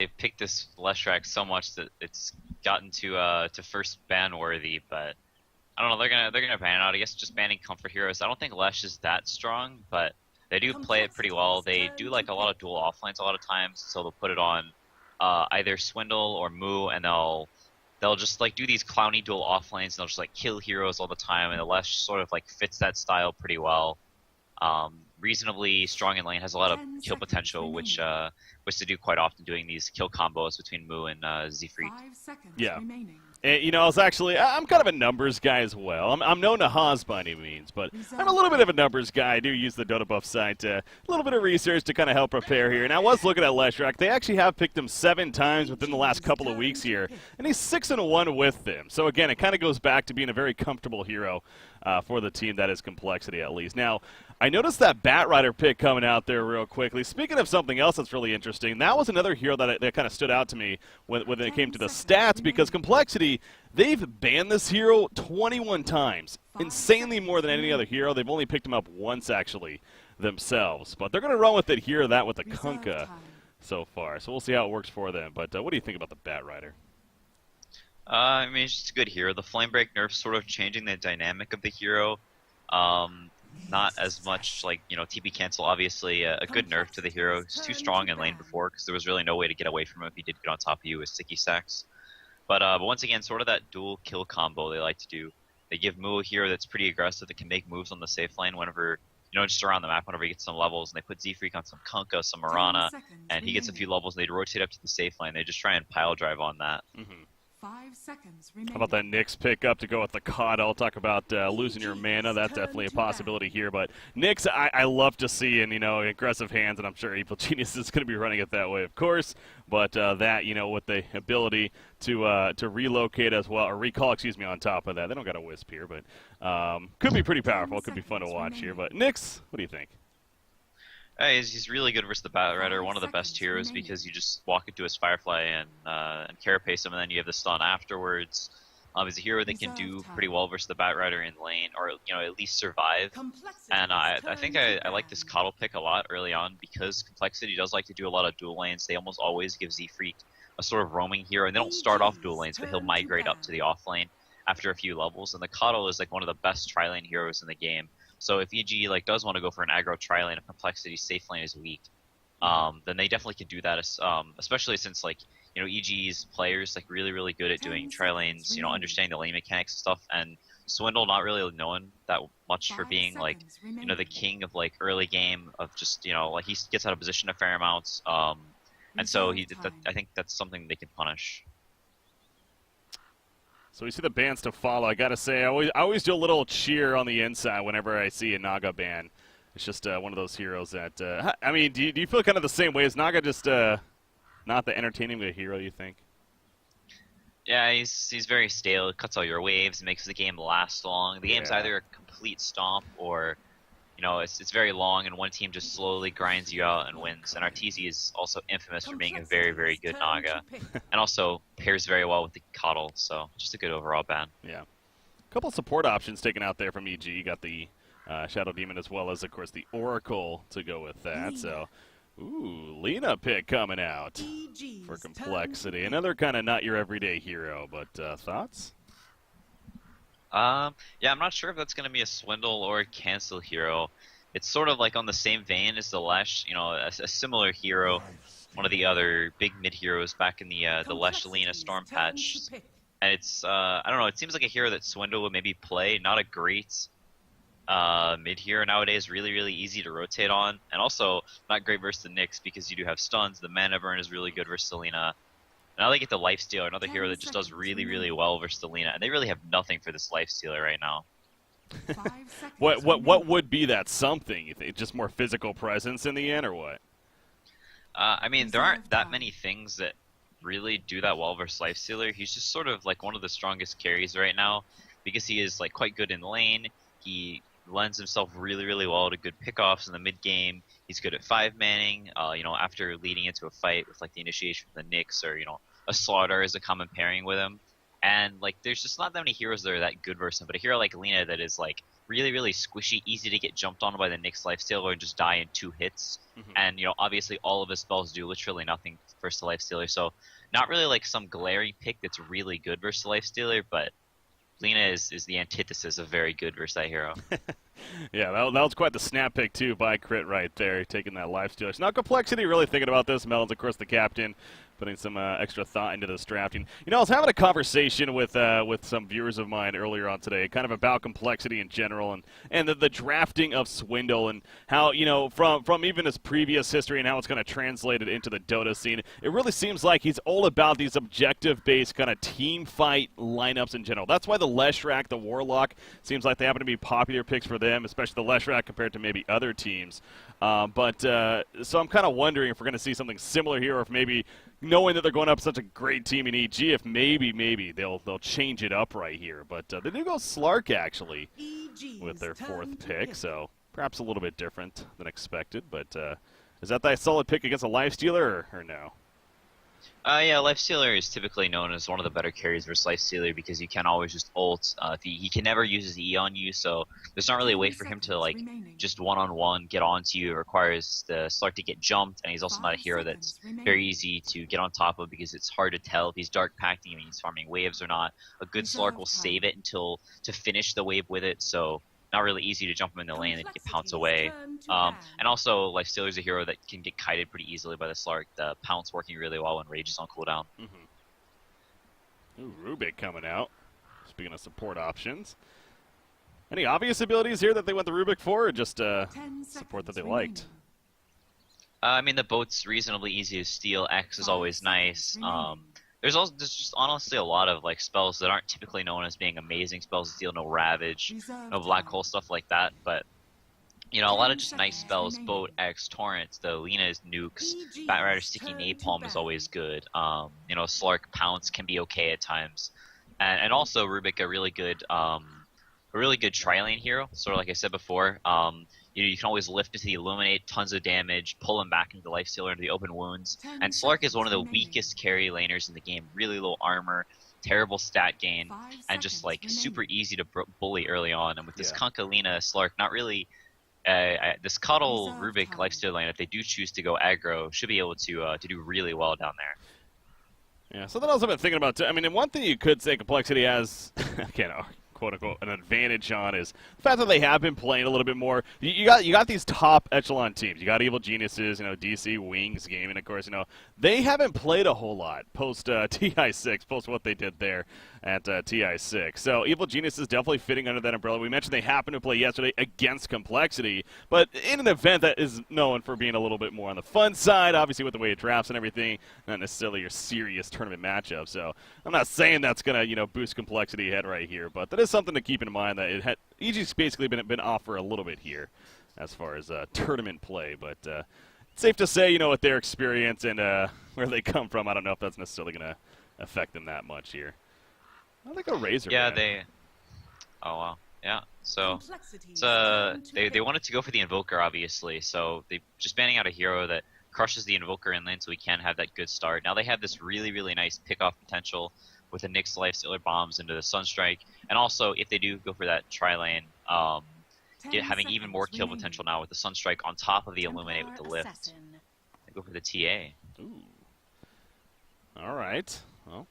they've picked this Leshrac so much that it's gotten to first ban worthy, but I don't know. They're gonna ban it out. I guess just banning comfort heroes. I don't think Lesh is that strong, but they do play it pretty well. They do like a lot of dual offlanes a lot of times, so they'll put it on either Swindle or Moo, and they'll just like do these clowny dual offlanes, and they'll just like kill heroes all the time. And the Lesh sort of like fits that style pretty well. Reasonably strong in lane, has a lot of kill potential, which they do quite often, doing these kill combos between Moo and Zfreak. Yeah. And, you know, I'm kind of a numbers guy as well. I'm no Nahaz by any means, but I'm a little bit of a numbers guy. I do use the Dota Buff site, a little bit of research to kind of help prepare here. And I was looking at Leshrac. They actually have picked him 7 times within the last couple of weeks here, and he's 6-1 with them. So again, it kind of goes back to being a very comfortable hero for the team that is Complexity, at least. Now, I noticed that Batrider pick coming out there real quickly. Speaking of something else that's really interesting, that was another hero that kind of stood out to me when it came to the stats, because Complexity, they've banned this hero 21 times. Insanely more than any other hero. They've only picked him up once, actually, themselves. But they're going to run with it here, that with the Kunkka so far. So we'll see how it works for them. But what do you think about the Batrider? I mean, it's just a good hero. The Flame Break nerf sort of changing the dynamic of the hero. Not as much like, you know, TP cancel, obviously a good nerf to the hero. He's too strong in lane before because there was really no way to get away from him if he did get on top of you with sticky sacks. But once again, sort of that dual kill combo they like to do. They give Moo a hero that's pretty aggressive, that can make moves on the safe lane whenever, you know, just around the map whenever he gets some levels, and they put Zfreak on some Kunkka, some Mirana, and he gets a few levels, and they rotate up to the safe lane. They just try and pile drive on that. 5 seconds How about that Nyx pick up to go with the COD? I'll talk about losing your mana. That's definitely a possibility here. But Nyx, I love to see, and, you know, aggressive hands, and I'm sure Evil Genius is going to be running it that way, of course. But that, you know, with the ability to relocate as well, or recall, excuse me, on top of that. They don't got a Wisp here, but could be pretty powerful. Could be fun to watch here. But Nyx, what do you think? He's really good versus the Batrider, one of the best heroes, because you just walk into his Firefly and carapace him, and then you have the stun afterwards. He's a hero that can do pretty well versus the Batrider in lane, or, you know, at least survive. And I think I like this Coddle pick a lot early on, because Complexity does like to do a lot of dual lanes. They almost always give Zfreak a sort of roaming hero, and they don't start off dual lanes, but he'll migrate up to the off lane after a few levels. And the Coddle is like one of the best tri-lane heroes in the game. So if EG like does want to go for an aggro tri-lane, if Complexity safe lane is weak, then they definitely could do that. Especially since, like, you know, EG's players like really good at doing tri-lanes, you know, understanding the lane mechanics and stuff. And Swindle not really known that much for being like, you know, the king of like early game of just, you know, like he gets out of position a fair amount. And so I think that's something they can punish. So we see the bans to follow. I gotta say, I always do a little cheer on the inside whenever I see a Naga ban. It's just one of those heroes that, I mean, do you feel kind of the same way? Is Naga just not the entertaining of a hero, you think? Yeah, he's very stale. It cuts all your waves, makes the game last long. The game's either a complete stomp or, you know, it's very long, and one team just slowly grinds you out and wins. And Arteezy is also infamous for being a very good Naga, and also pairs very well with the Coddle. So just a good overall ban. Yeah, a couple support options taken out there from EG. You got the Shadow Demon as well as, of course, the Oracle to go with that. So, ooh, Lina pick coming out for Complexity. Another kind of not your everyday hero, but thoughts? Yeah, I'm not sure if that's going to be a Swindle or a Cancel hero. It's sort of like on the same vein as the Lesh, you know, a similar hero, one of the other big mid heroes back in the Lesh Lina Storm patch. And it's, I don't know, it seems like a hero that Swindle would maybe play. Not a great mid hero nowadays, really easy to rotate on. And also not great versus the Nyx, because you do have stuns. The mana burn is really good versus the Lina. Now they get the Lifestealer, another hero that just does really well versus the Lina, and they really have nothing for this Lifestealer right now. What would be that something, you think? Just more physical presence in the end, or what? I mean, there aren't that many things that really do that well versus Lifestealer. He's just sort of like one of the strongest carries right now, because he is like quite good in lane. He lends himself really well to good pickoffs in the mid game. He's good at 5-manning, you know, after leading into a fight with like the initiation from the Nyx, or, you know, a Slaughter is a common pairing with him. And like, there's just not that many heroes that are that good versus him. But a hero like Lina that is like really, really squishy, easy to get jumped on by the Nyx lifestealer and just die in 2 hits. And you know, obviously all of his spells do literally nothing versus the lifestealer. So not really like some glaring pick that's really good versus the lifestealer, but Lina is the antithesis of very good versus that hero. Yeah, that was quite the snap pick, too, by Crit right there, taking that lifestealer. So now Complexity really thinking about this. Melon's, of course, the captain, putting some extra thought into this drafting. You know, I was having a conversation with some viewers of mine earlier on today, kind of about Complexity in general and the drafting of Swindle and how, you know, from even his previous history and how it's going to translate it into the Dota scene, it really seems like he's all about these objective-based kind of team fight lineups in general. That's why the Leshrac, the Warlock, seems like they happen to be popular picks for them, especially the Leshrac compared to maybe other teams. So I'm kind of wondering if we're going to see something similar here, or if maybe knowing that they're going up such a great team in EG, if maybe they'll change it up right here. But they do go Slark actually with their 4th pick, so perhaps a little bit different than expected. But is that solid pick against a Lifestealer or no? Yeah, Lifestealer is typically known as one of the better carries versus Lifestealer because you can always just ult. He can never use his E on you, so there's not really a way for him to like just one-on-one get onto you. It requires the Slark to get jumped, and he's also not a hero that's very easy to get on top of because it's hard to tell if he's dark packing and he's farming waves or not. A good Slark will save it to finish the wave with it, so not really easy to jump him in the lane and get pounced away. And also, Lifestealer's a hero that can get kited pretty easily by the Slark. The pounce working really well when Rage is on cooldown. Ooh, Rubik coming out. Speaking of support options. Any obvious abilities here that they went the Rubik for, or just support that they liked? I mean, the boat's reasonably easy to steal. X is always nice. There's just honestly a lot of like spells that aren't typically known as being amazing spells to steal. No Ravage, no Black Hole, stuff like that. But you know, a lot of just nice spells. Boat, X, Torrents, the Lina's nukes, Batrider, Sticky Napalm is always good. You know, Slark, Pounce can be okay at times, and also Rubik a really good tri-lane hero. Sort of like I said before. You know, you can always lift into the Illuminate, tons of damage, pull him back into the Lifestealer into the open wounds. And Slark is one of the weakest carry laners in the game. Really low armor, terrible stat gain, and just like super easy to bully early on. And with this Kunkalina Slark, not really this Cuddle Rubik Lifestealer lane, if they do choose to go aggro, should be able to do really well down there. Yeah, something else I've been thinking about too. I mean, and one thing you could say Complexity has, quote-unquote, an advantage on is the fact that they have been playing a little bit more. You got these top echelon teams. You got Evil Geniuses, you know, DC, Wings, Gaming, of course, you know. They haven't played a whole lot post TI6, post what they did there at TI6. So Evil Genius is definitely fitting under that umbrella. We mentioned they happened to play yesterday against Complexity, but in an event that is known for being a little bit more on the fun side, obviously with the way it drafts and everything, not necessarily your serious tournament matchup. So I'm not saying that's going to, you know, boost Complexity ahead right here, but that is something to keep in mind that EG's basically been off for a little bit here as far as tournament play, but it's safe to say, you know, with their experience and where they come from, I don't know if that's necessarily going to affect them that much here. I think a Razor. Yeah, oh wow, yeah. So they wanted to go for the Invoker, obviously. So they just banning out a hero that crushes the Invoker in lane, so we can have that good start. Now they have this really nice pick-off potential with the Nyx Lifestealer bombs into the Sunstrike, and also if they do go for that tri-lane, having even more kill potential now with the Sunstrike on top of the Illuminate with the lift. They go for the TA. Ooh. All right. Well,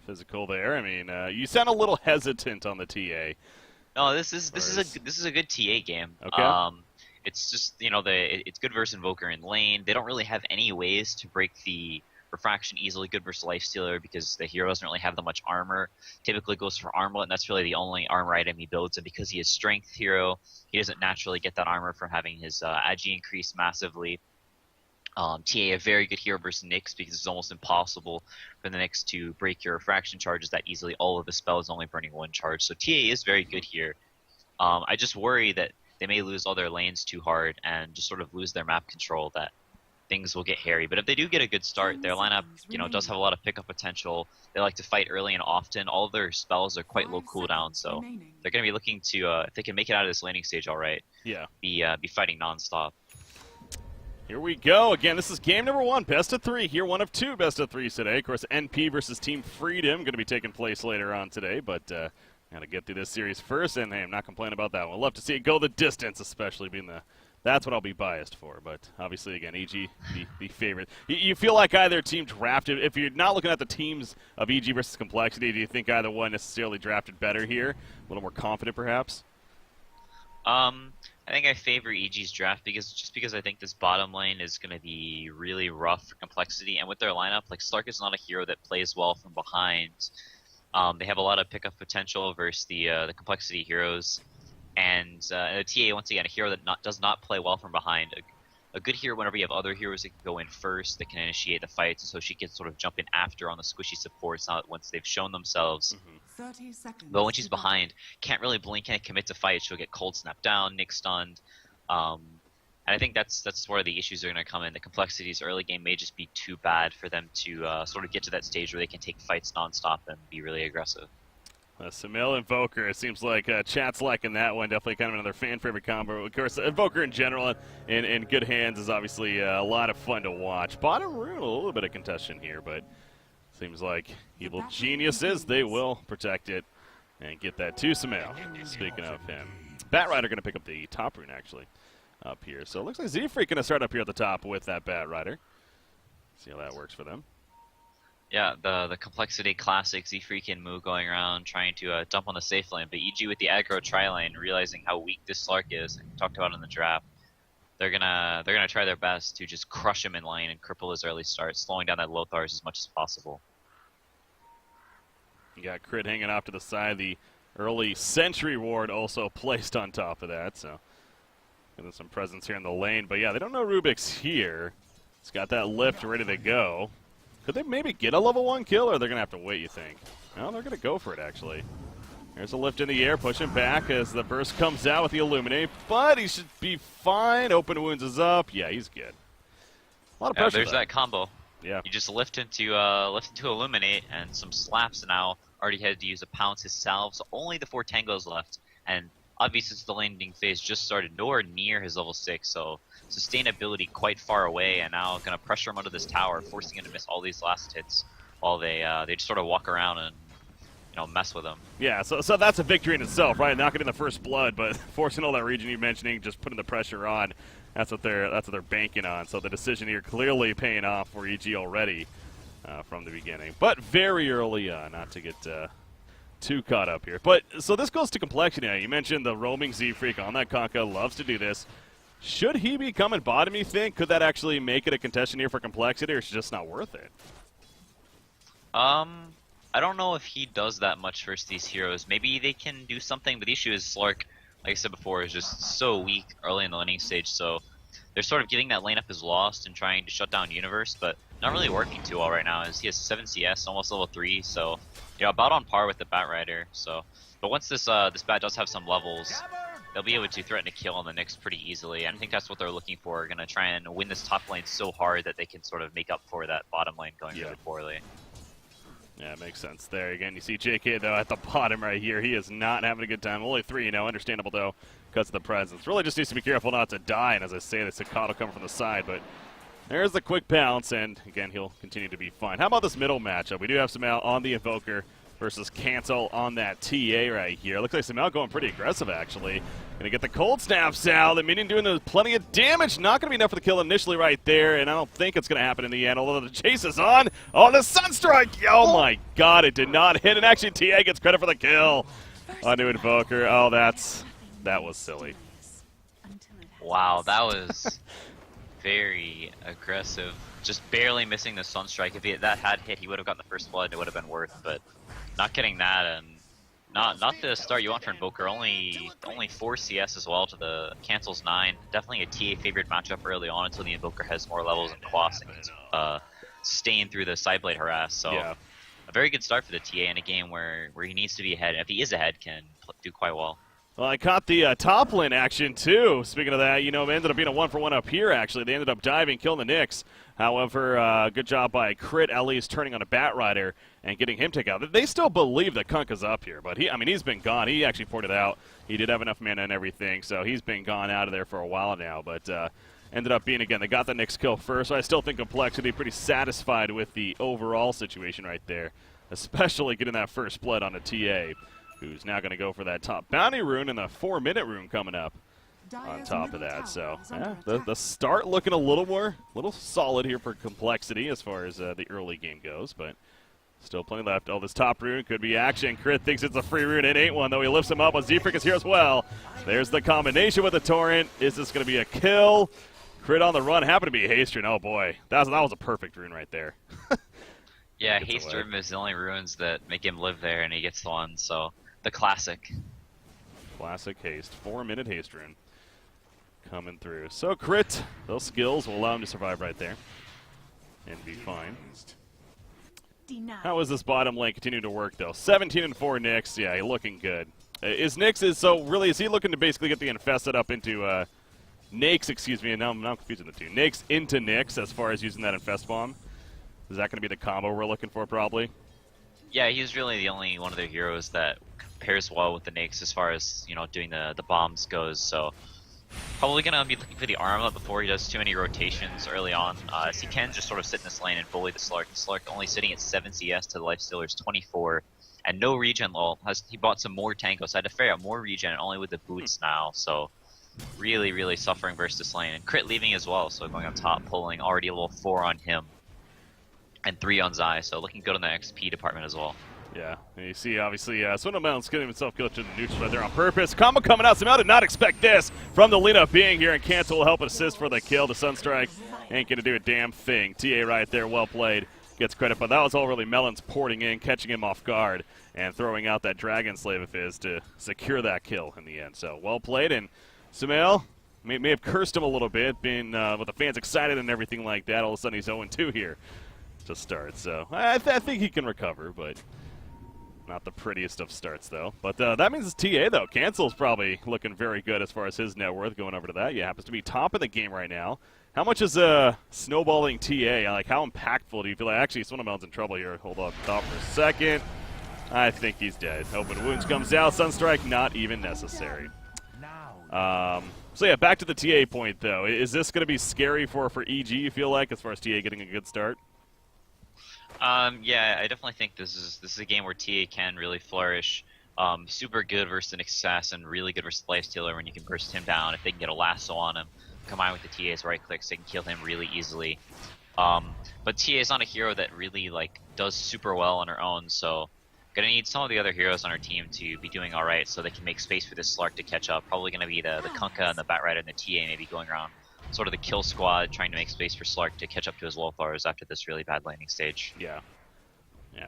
physical there. I mean, you sound a little hesitant on the TA. No, this is a good TA game. Okay. It's just, you know, it's good versus Invoker in lane. They don't really have any ways to break the Refraction easily. Good versus Lifestealer because the hero doesn't really have that much armor. Typically goes for Armlet, and that's really the only armor item he builds. And because he is Strength hero, he doesn't naturally get that armor from having his Agi increase massively. TA a very good hero versus Nyx because it's almost impossible for the Nyx to break your Refraction charges that easily. All of the spells only burning one charge. So TA is very good here. I just worry that they may lose all their lanes too hard and just sort of lose their map control, that things will get hairy. But if they do get a good start, their lineup, you know, does have a lot of pickup potential. They like to fight early and often. All of their spells are quite low cooldown, so they're going to be looking to, if they can make it out of this laning stage all right, be fighting nonstop. Here we go. Again, this is game number 1, best of 3 here. 1 of 2 best of 3s today. Of course, NP versus Team Freedom going to be taking place later on today, but got to get through this series first, and hey, I'm not complaining about that one. Love to see it go the distance, especially being that's what I'll be biased for. But obviously, again, EG, the favorite. You feel like either team drafted, if you're not looking at the teams of EG versus Complexity, do you think either one necessarily drafted better here? A little more confident, perhaps? I think I favor EG's draft because I think this bottom lane is going to be really rough for Complexity, and with their lineup, like Slark is not a hero that plays well from behind. They have a lot of pickup potential versus the Complexity heroes, and the TA, once again, a hero that does not play well from behind. A good hero whenever you have other heroes that can go in first, that can initiate the fights, and so she can sort of jump in after on the squishy supports once they've shown themselves. 30 seconds. But when she's behind, can't really blink, can't commit to fight. She'll get cold snapped down, Nick stunned. And I think that's where the issues are going to come in. The Complexity's early game may just be too bad for them to sort of get to that stage where they can take fights nonstop and be really aggressive. Samil Invoker, it seems like chat's liking that one. Definitely kind of another fan favorite combo. Of course, Invoker in general in good hands is obviously a lot of fun to watch. Bottom rune, a little bit of contention here, but seems like evil geniuses, they will protect it and get that to Samil. Speaking of him, Batrider going to pick up the top rune actually up here. So it looks like Z-Freak going to start up here at the top with that Batrider. See how that works for them. Yeah, the Complexity classic Z-Freak and Moo going around trying to dump on the safe lane, but EG with the aggro tri-lane, realizing how weak this Slark is, and talked about in the draft, they're gonna try their best to just crush him in lane and cripple his early start, slowing down that Lothars as much as possible. You got Crit hanging off to the side, the early Sentry Ward also placed on top of that, so getting some presence here in the lane, but yeah, they don't know Rubik's here. It's got that lift ready to go. Could they maybe get a level 1 kill, or they're going to have to wait, you think? No, they're going to go for it, actually. There's a lift in the air, pushing back as the burst comes out with the Illuminate, but he should be fine. Open wounds is up. Yeah, he's good. A lot of pressure. There's that combo. Yeah. You just lift into Illuminate, and some slaps now. Already had to use a pounce his salve, so only the 4 tangos left. And obviously, since the landing phase just started, nowhere near his level 6, so sustainability quite far away, and now going to pressure him under this tower, forcing him to miss all these last hits while they just sort of walk around and mess with him. Yeah, so that's a victory in itself, right? Not getting the first blood, but forcing all that region you're mentioning, just putting the pressure on. That's what they're banking on. So the decision here clearly paying off for EG already from the beginning, but very early on, not to get too caught up here. But so this goes to Complexity now. You mentioned the roaming Z-Freak on that Conka, loves to do this. Should he be coming bottom, you think? Could that actually make it a contestation here for Complexity, or is it just not worth it? I don't know if he does that much versus these heroes. Maybe they can do something, but the issue is Slark, like I said before, is just so weak early in the laning stage, so they're sort of getting that lane up as lost and trying to shut down Universe, but not really working too well right now, as he has 7 CS, almost level 3, so about on par with the Batrider. So, but once this Bat does have some levels, they'll be able to threaten a kill on the Nyx pretty easily, and I think that's what they're looking for. Going to try and win this top lane so hard that they can sort of make up for that bottom lane going really poorly. Yeah, it makes sense there. Again, you see JK, though, at the bottom right here. He is not having a good time. Only 3, understandable, though, because of the presence. Really just needs to be careful not to die, and as I say, the Sakata coming from the side, but there's the quick bounce, and again, he'll continue to be fine. How about this middle matchup? We do have Samel on the Invoker versus Cancel on that TA right here. Looks like Samel going pretty aggressive, actually. Gonna get the cold snaps out. The minion doing plenty of damage. Not gonna be enough for the kill initially right there, and I don't think it's gonna happen in the end, although the chase is on. Oh, the Sunstrike! Oh my god, it did not hit, and actually TA gets credit for the kill on new Invoker. Oh, that was silly. Wow, that was very aggressive. Just barely missing the Sunstrike. If that had hit, he would have gotten the first blood, it would have been worth, but not getting that, and not the start you want for Invoker. Only 4 CS as well to the Cancel's 9. Definitely a TA favored matchup early on until the Invoker has more levels and Quas and can staying through the Sideblade harass. So a very good start for the TA in a game where he needs to be ahead. And if he is ahead, can do quite well. Well, I caught the top lane action, too. Speaking of that, it ended up being a 1-for-1 up here, actually. They ended up diving, killing the Nyx. However, good job by Crit, at least, turning on a Batrider and getting him taken out. They still believe that Kunkka's up here, but he's been gone. He actually ported out. He did have enough mana and everything, so he's been gone out of there for a while now. But ended up being, again, they got the Nyx kill first, so I still think Complexity pretty satisfied with the overall situation right there, especially getting that first blood on a TA, who's now going to go for that top bounty rune and the 4-minute rune coming up on top of that. So, yeah, the start looking a little solid here for Complexity as far as the early game goes, but still plenty left. Oh, this top rune could be action. Crit thinks it's a free rune. It ain't one, though. He lifts him up. Z-Freak is here as well. There's the combination with the Torrent. Is this going to be a kill? Crit on the run. Happened to be Haste Rune. Oh, boy. That was a perfect rune right there. Yeah, Haste Rune is the only runes that make him live there, and he gets the one, so the classic. Classic Haste. 4-minute Haste Rune coming through. So Crit, those skills will allow him to survive right there and be fine. How is this bottom lane continuing to work, though? 17-4 Nyx. Yeah, looking good. Is he looking to basically get the Infested up into Nyx, excuse me, and now I'm confusing the two. Nyx into Nyx as far as using that Infest Bomb. Is that going to be the combo we're looking for, probably? Yeah, he's really the only one of their heroes that pairs well with the Nyx as far as, doing the bombs goes, so probably going to be looking for the Armlet before he does too many rotations early on, as he can just sort of sit in this lane and bully the Slark. The Slark only sitting at 7 CS to the Lifestealer's 24, and no regen lull. He bought some more Tango, so I had to figure out more regen only with the boots now, so really, really suffering versus this lane. And Crit leaving as well, so going on top, pulling already a level 4 on him, and 3 on Zai, so looking good on the XP department as well. Yeah, and you see, obviously, Swindle Mountain's getting himself killed to the neutral right there on purpose. Combo coming out. Samel did not expect this from the Lina being here, and Cancel will help assist for the kill. The Sunstrike ain't going to do a damn thing. TA right there, well played. Gets credit, but that was all really Melons porting in, catching him off guard, and throwing out that Dragon Slave of his to secure that kill in the end. So, well played, and Samel may have cursed him a little bit, being with the fans excited and everything like that. All of a sudden, he's 0-2 here to start. So, I think he can recover, but not the prettiest of starts, though. But that means it's TA, though. Cancel's probably looking very good as far as his net worth going over to that. Yeah, happens to be top of the game right now. How much is snowballing TA? Like, how impactful do you feel like? Actually, Swindlemel's in trouble here. Hold on, stop for a second. I think he's dead. Open wounds comes out. Sunstrike not even necessary. So, yeah, back to the TA point, though. Is this going to be scary for EG, you feel like, as far as TA getting a good start? Yeah, I definitely think this is a game where TA can really flourish. Super good versus an assassin, really good versus the Lifestealer when you can burst him down. If they can get a lasso on him, combine with the TA's right clicks, they can kill him really easily. But TA is not a hero that really does super well on her own, so gonna need some of the other heroes on our team to be doing alright so they can make space for this Slark to catch up. Probably gonna be the Kunkka and the Batrider and the TA maybe going around sort of the kill squad, trying to make space for Slark to catch up to his Wolfars after this really bad landing stage. Yeah,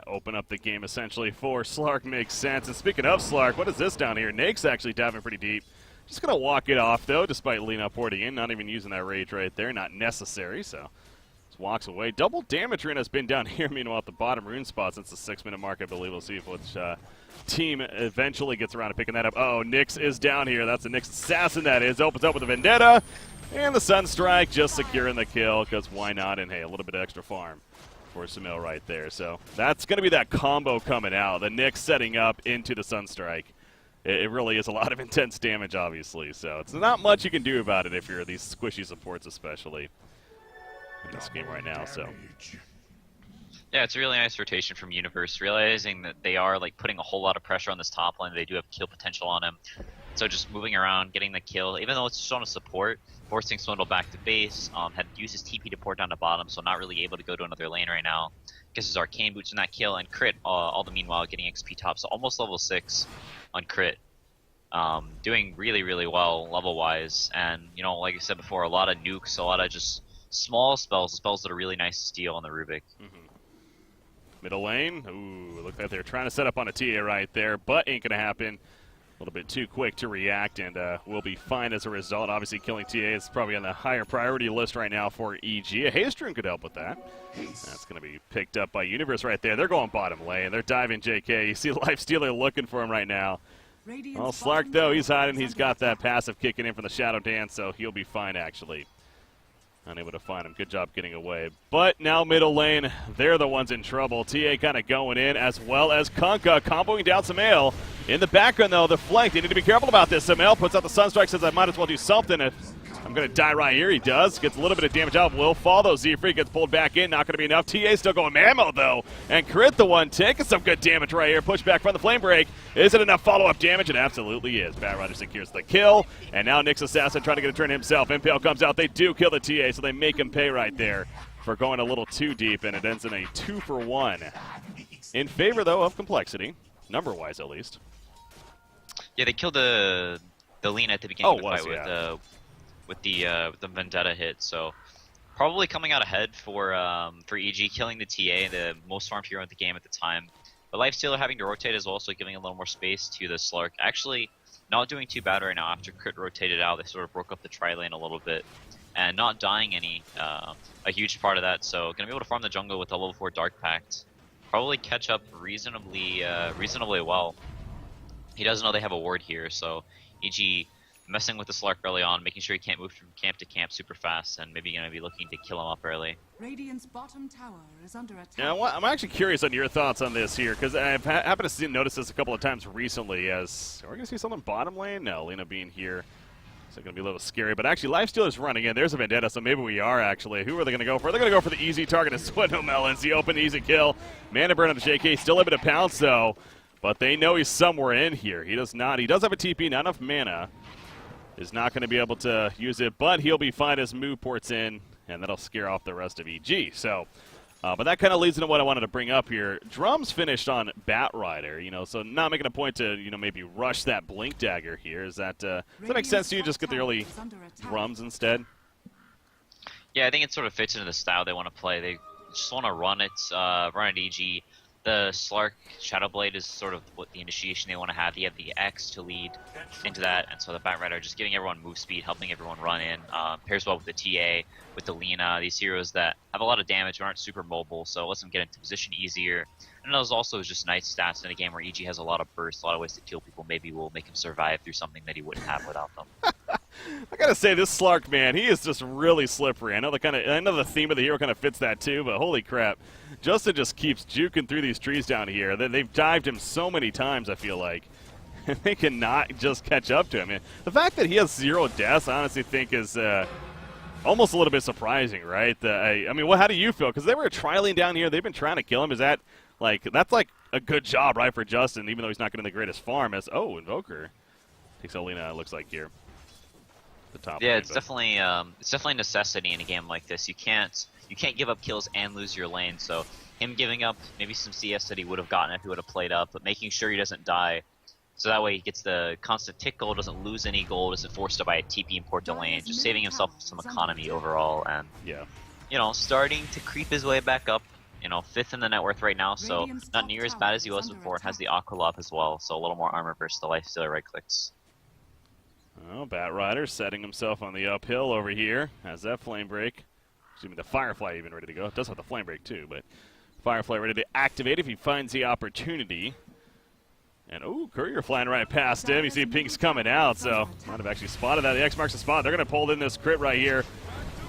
open up the game essentially for Slark makes sense. And speaking of Slark, what is this down here? Nake's actually diving pretty deep. Just going to walk it off, though, despite Lina porting in. Not even using that rage right there. Not necessary, so just walks away. Double damage rune has been down here, meanwhile, at the bottom rune spot since the 6-minute mark, I believe. We'll see if which team eventually gets around to picking that up. Oh, Nyx is down here. That's the Nyx assassin, that is. Opens up with a Vendetta. And the Sunstrike just securing the kill, because why not? And, hey, a little bit of extra farm for Samil right there. So that's going to be that combo coming out. The Nyx setting up into the Sunstrike. It really is a lot of intense damage, obviously. So it's not much you can do about it if you're these squishy supports, especially in this game right now. So yeah, it's a really nice rotation from Universe, realizing that they are putting a whole lot of pressure on this top lane. They do have kill potential on him. So just moving around, getting the kill, even though it's just on a support, forcing Swindle back to base, had used his TP to port down to bottom, so not really able to go to another lane right now. Gets his Arcane Boots in that kill, and Crit, all the meanwhile getting XP top, so almost level 6 on Crit. Doing really, really well level-wise, and, like I said before, a lot of nukes, a lot of just small spells that are really nice to steal on the Rubik. Middle lane, ooh, looks like they're trying to set up on a TA right there, but ain't going to happen. A little bit too quick to react, and we'll be fine as a result. Obviously, killing TA is probably on the higher priority list right now for EG. A Haste Rune could help with that. That's going to be picked up by Universe right there. They're going bottom lane. They're diving JK. You see Lifestealer looking for him right now. Well, Slark, though, he's hiding. He's got that passive kicking in from the Shadow Dance, so he'll be fine, actually. Unable to find him. Good job getting away. But now middle lane, they're the ones in trouble. TA kind of going in, as well as Kunkka comboing down Samel. In the background, though, the flank. They need to be careful about this. Samel puts out the Sunstrike, says I might as well do something. I'm going to die right here. He does. Gets a little bit of damage out. Will fall, though. Z-Free gets pulled back in. Not going to be enough. TA still going mammo, though. And crit the one. Taking some good damage right here. Push back from the flame break. Is it enough follow-up damage? It absolutely is. Batrider secures the kill. And now Nyx Assassin trying to get a turn himself. Impale comes out. They do kill the TA, so they make him pay right there for going a little too deep. And it ends in a 2-for-1. In favor, though, of Complexity. Number-wise, at least. Yeah, they killed the Lina at the beginning of the fight yeah. with the Vendetta hit, so probably coming out ahead for EG, killing the TA, the most farmed hero in the game at the time. But Lifestealer having to rotate as well, so giving a little more space to the Slark. Actually, not doing too bad right now after crit rotated out. They sort of broke up the tri-lane a little bit, and not dying any, a huge part of that. So gonna be able to farm the jungle with a level 4 Dark Pact. Probably catch up reasonably well. He does know they have a ward here, so EG messing with the Slark early on, making sure he can't move from camp to camp super fast, and maybe going to be looking to kill him up early. Radiant's bottom tower is under attack. Yeah, I'm actually curious on your thoughts on this here, because I've happened to notice this a couple of times recently. As are we going to see something bottom lane? No, Lina being here. It's going to be a little scary, but actually Lifestealer's running in. There's a Vendetta, so maybe we are actually. Who are they going to go for? They're going to go for the easy target of Swindle Melons. The open easy kill. Mana burn on the JK. Still able to pounce, though. But they know he's somewhere in here. He does not. He does have a TP, not enough mana. Is not going to be able to use it, but he'll be fine as Moo ports in, and that'll scare off the rest of EG. So, but that kind of leads into what I wanted to bring up here. Drums finished on Batrider, so not making a point to, maybe rush that Blink Dagger here. Does that make sense to you? Just get the early Drums instead? Yeah, I think it sort of fits into the style they want to play. They just want to run it EG. The Slark Shadowblade is sort of what the initiation they want to have. You have the X to lead into that, and so the Batrider just giving everyone move speed, helping everyone run in. Pairs well with the TA, with the Lina, these heroes that have a lot of damage but aren't super mobile, so it lets them get into position easier. And those also is just nice stats in a game where EG has a lot of bursts, a lot of ways to kill people. Maybe will make him survive through something that he wouldn't have without them. I gotta say, this Slark, man, he is just really slippery. I know the theme of the hero kind of fits that too, but holy crap. Justin just keeps juking through these trees down here. They've dived him so many times, I feel like. And they cannot just catch up to him. And the fact that he has 0 deaths, I honestly think is almost a little bit surprising, right? How do you feel? Because they were trialing down here. They've been trying to kill him. Is that, that's a good job, right, for Justin, even though he's not getting the greatest farm. Invoker takes Alina, it looks like, here. The top yeah, lane, it's definitely a necessity in a game like this. You can't give up kills and lose your lane. So him giving up maybe some CS that he would have gotten if he would have played up, but making sure he doesn't die, so that way he gets the constant tick gold, doesn't lose any gold, isn't forced to buy a TP import to lane, just saving himself some economy overall, and starting to creep his way back up. 5th in the net worth right now, so not near as bad as he was before. It has the Aqua Lop as well, so a little more armor versus the Lifestealer right clicks. Oh, Batrider setting himself on the uphill over here. Has that flame break. Excuse me, the Firefly even ready to go. It does have the flame break too, but Firefly ready to activate if he finds the opportunity. And, Courier flying right past him. You see Pink's coming out, so might have actually spotted that. The X marks the spot. They're going to pull in this crit right here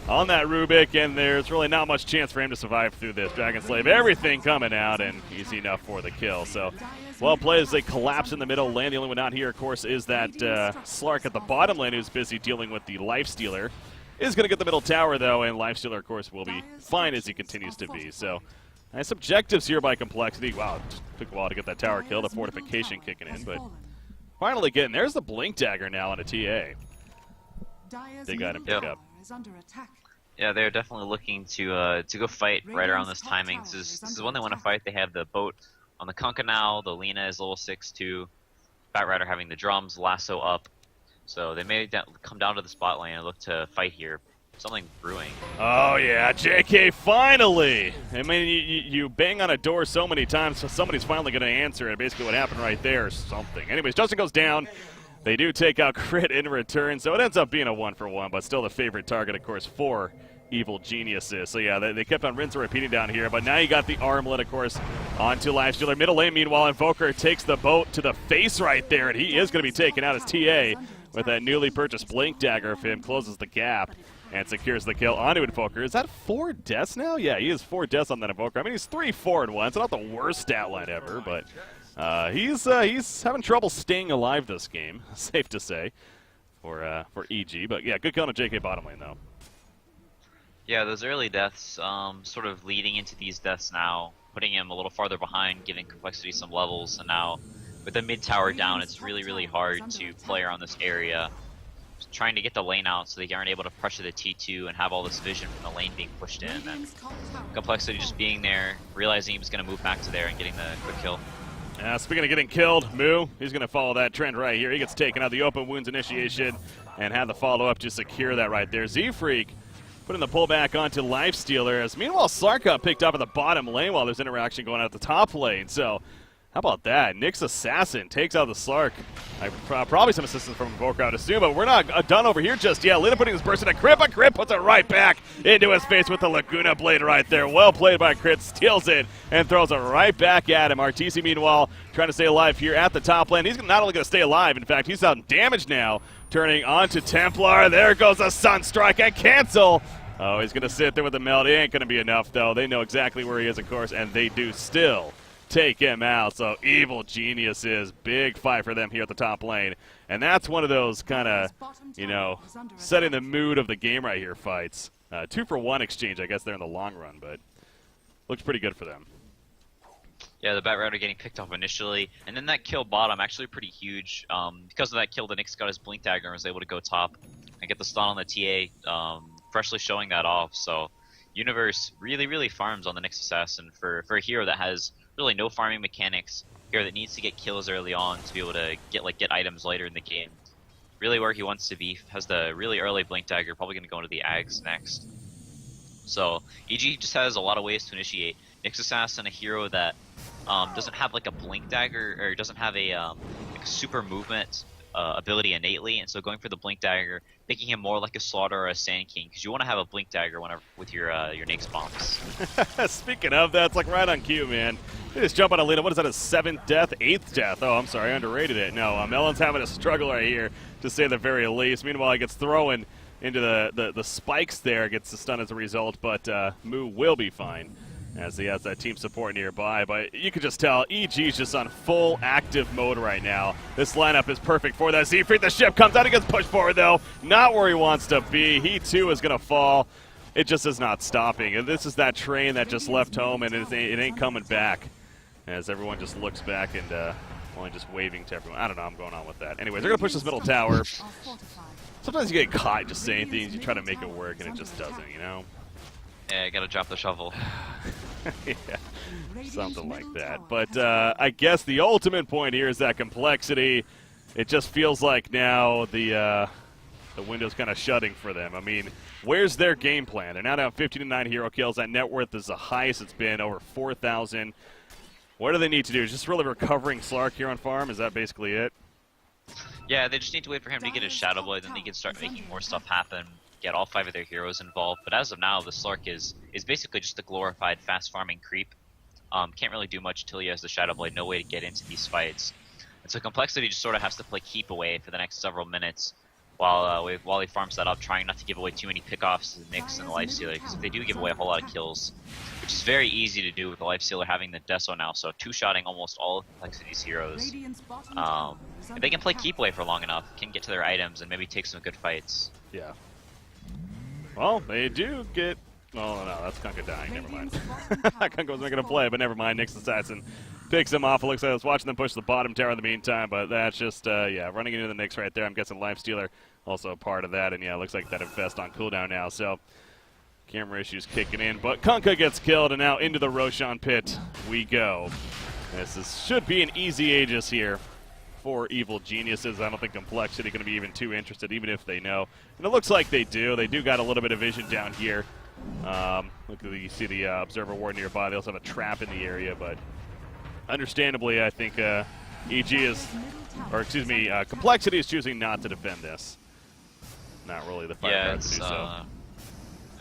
on that Rubik, and there's really not much chance for him to survive through this. Dragon Slave, everything coming out, and easy enough for the kill. So, well played as they collapse in the middle. Land, the only one out here, of course, is that Slark at the bottom lane who's busy dealing with the Lifestealer. Is going to get the middle tower, though, and Lifestealer, of course, will be fine as he continues to be. So, nice objectives here by Complexity. Wow, it took a while to get that tower kill, the fortification kicking in, but finally getting. There's the Blink Dagger now on a TA. They got him picked up. Yeah, they're definitely looking to go fight right around this timing. This is when they want to fight. They have the boat on the Kunkka now. The Lina is level 6 too. Batrider having the drums, lasso up. So they may come down to the spot lane and look to fight here. Something brewing. Oh yeah, JK finally! I mean, you bang on a door so many times, so somebody's finally going to answer it. Basically what happened right there is something. Anyways, Justin goes down. They do take out crit in return, so it ends up being a 1-for-1, but still the favorite target, of course, for Evil Geniuses. So yeah, they kept on rinse and repeating down here, but now you got the armlet, of course, onto Lifestealer. Middle lane, meanwhile, Invoker takes the boat to the face right there, and he is going to be taken out as TA with that newly purchased Blink Dagger of him, closes the gap and secures the kill onto Invoker. Is that 4 deaths now? Yeah, he is 4 deaths on that Invoker. I mean, he's 3-4-1, so not the worst stat line ever, but he's having trouble staying alive this game, safe to say. for EG. But yeah, good kill on a JK bottom lane though. Yeah, those early deaths, sort of leading into these deaths now, putting him a little farther behind, giving Complexity some levels, and now with the mid tower down, it's really, really hard to play around this area, trying to get the lane out so they aren't able to pressure the T2 and have all this vision from the lane being pushed in, and Complexity just being there, realizing he was going to move back to there and getting the quick kill. Speaking of getting killed, Moo, he's going to follow that trend right here. He gets taken out the open wounds initiation and have the follow-up to secure that right there. Z-Freak putting the pullback onto Lifestealer. As meanwhile, Slark got picked up at the bottom lane while there's interaction going on at the top lane. So how about that? Nyx Assassin takes out the Slark. Probably some assistance from Invoker, I'd assume, but we're not done over here just yet. Lina putting this burst into Crit, but Crit puts it right back into his face with the Laguna Blade right there. Well played by Crit, steals it, and throws it right back at him. Arteezy, meanwhile, trying to stay alive here at the top lane. He's not only going to stay alive, in fact, he's out in damage now, turning onto Templar. There goes a Sunstrike and cancel. Oh, he's going to sit there with the melt. It ain't going to be enough, though. They know exactly where he is, of course, and they do still take him out. So Evil Geniuses, big fight for them here at the top lane. And that's one of those kind of, setting the mood of the game right here fights. 2-for-1 exchange, I guess, there in the long run, but looks pretty good for them. Yeah, the Batrider getting picked off initially, and then that kill bottom, actually pretty huge. Because of that kill, the Nyx got his Blink Dagger and was able to go top and get the stun on the TA, freshly showing that off. So Universe really, really farms on the Nyx Assassin for a hero that has really no farming mechanics, hero that needs to get kills early on to be able to get items later in the game. Really where he wants to be, has the really early Blink Dagger, probably going to go into the Ags next. So EG just has a lot of ways to initiate. Nyx Assassin, a hero that doesn't have like a Blink Dagger, or doesn't have a super movement ability innately, and so going for the Blink Dagger, making him more like a Slaughter or a Sand King, because you want to have a Blink Dagger whenever with your Nyx bombs. Speaking of that, it's like right on cue, man. They just jump on Alina. What is that, a 7th death? 8th death? Oh, I'm sorry, I underrated it. No, Melon's having a struggle right here, to say the very least. Meanwhile, he gets thrown into the spikes there, gets the stun as a result, but Moo will be fine, as he has that team support nearby. But you can just tell EG's just on full active mode right now. This lineup is perfect for that. Z-Freak, the ship comes out, he gets pushed forward though. Not where he wants to be. He too is going to fall. It just is not stopping. And this is that train that just left home, and it ain't coming back. As everyone just looks back and only just waving to everyone. I don't know, I'm going on with that. Anyways, they're going to push this middle tower. Sometimes you get caught just saying things, you try to make it work, and it just doesn't, you know? Yeah, you gotta drop the shovel. Yeah, something like that. But I guess the ultimate point here is that Complexity. It just feels like now the window's kind of shutting for them. I mean, where's their game plan? They're now down 15-9 hero kills. That net worth is the highest it's been, over 4,000. What do they need to do? Just really recovering Slark here on farm? Is that basically it? Yeah, they just need to wait for him to get his Shadow Blade, then they can start making more stuff happen. Get all 5 of their heroes involved, but as of now, the Slark is basically just a glorified fast farming creep. Can't really do much until he has the Shadow Blade, no way to get into these fights. And so Complexity just sort of has to play keep away for the next several minutes while he farms that up, trying not to give away too many pickoffs to the Nyx and the Lifestealer, because if they do give away a whole lot of kills, which is very easy to do with the Lifestealer having the Deso now, so two-shotting almost all of Complexity's heroes. If they can play keep away for long enough, can get to their items and maybe take some good fights. Yeah. Well, they do get... Oh, no, that's Kunkka dying. Never mind. Kunkka wasn't going to play, but never mind. Nyx Assassin picks him off. It looks like I was watching them push the bottom tower in the meantime, but that's just, yeah, running into the Nyx right there. I'm guessing Lifestealer also a part of that, and yeah, it looks like that Infest on cooldown now, so camera issues kicking in. But Kunkka gets killed, and now into the Roshan pit we go. Should be an easy Aegis here for Evil Geniuses. I don't think Complexity going to be even too interested, even if they know. And it looks like they do. They do got a little bit of vision down here. Look, you see the Observer Ward nearby. They also have a trap in the area, but understandably, I think EG is, or excuse me, Complexity is choosing not to defend this. Not really the fight to do so.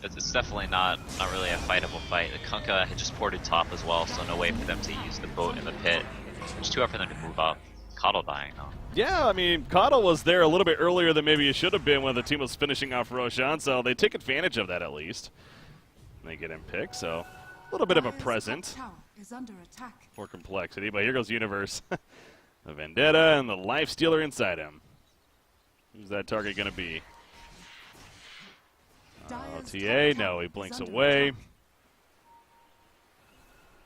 It's definitely not really a fightable fight. The Kunkka had just ported top as well, so no way for them to use the boat in the pit. It's too hard for them to move up. Coddle dying though. Yeah, I mean, Coddle was there a little bit earlier than maybe it should have been when the team was finishing off Roshan, so they take advantage of that at least. And they get him picked, so a little bit of a present for Complexity. But here goes Universe, the Vendetta, and the Lifestealer inside him. Who's that target going to be? Dyer's TA, top no, tower he is blinks under away. attack.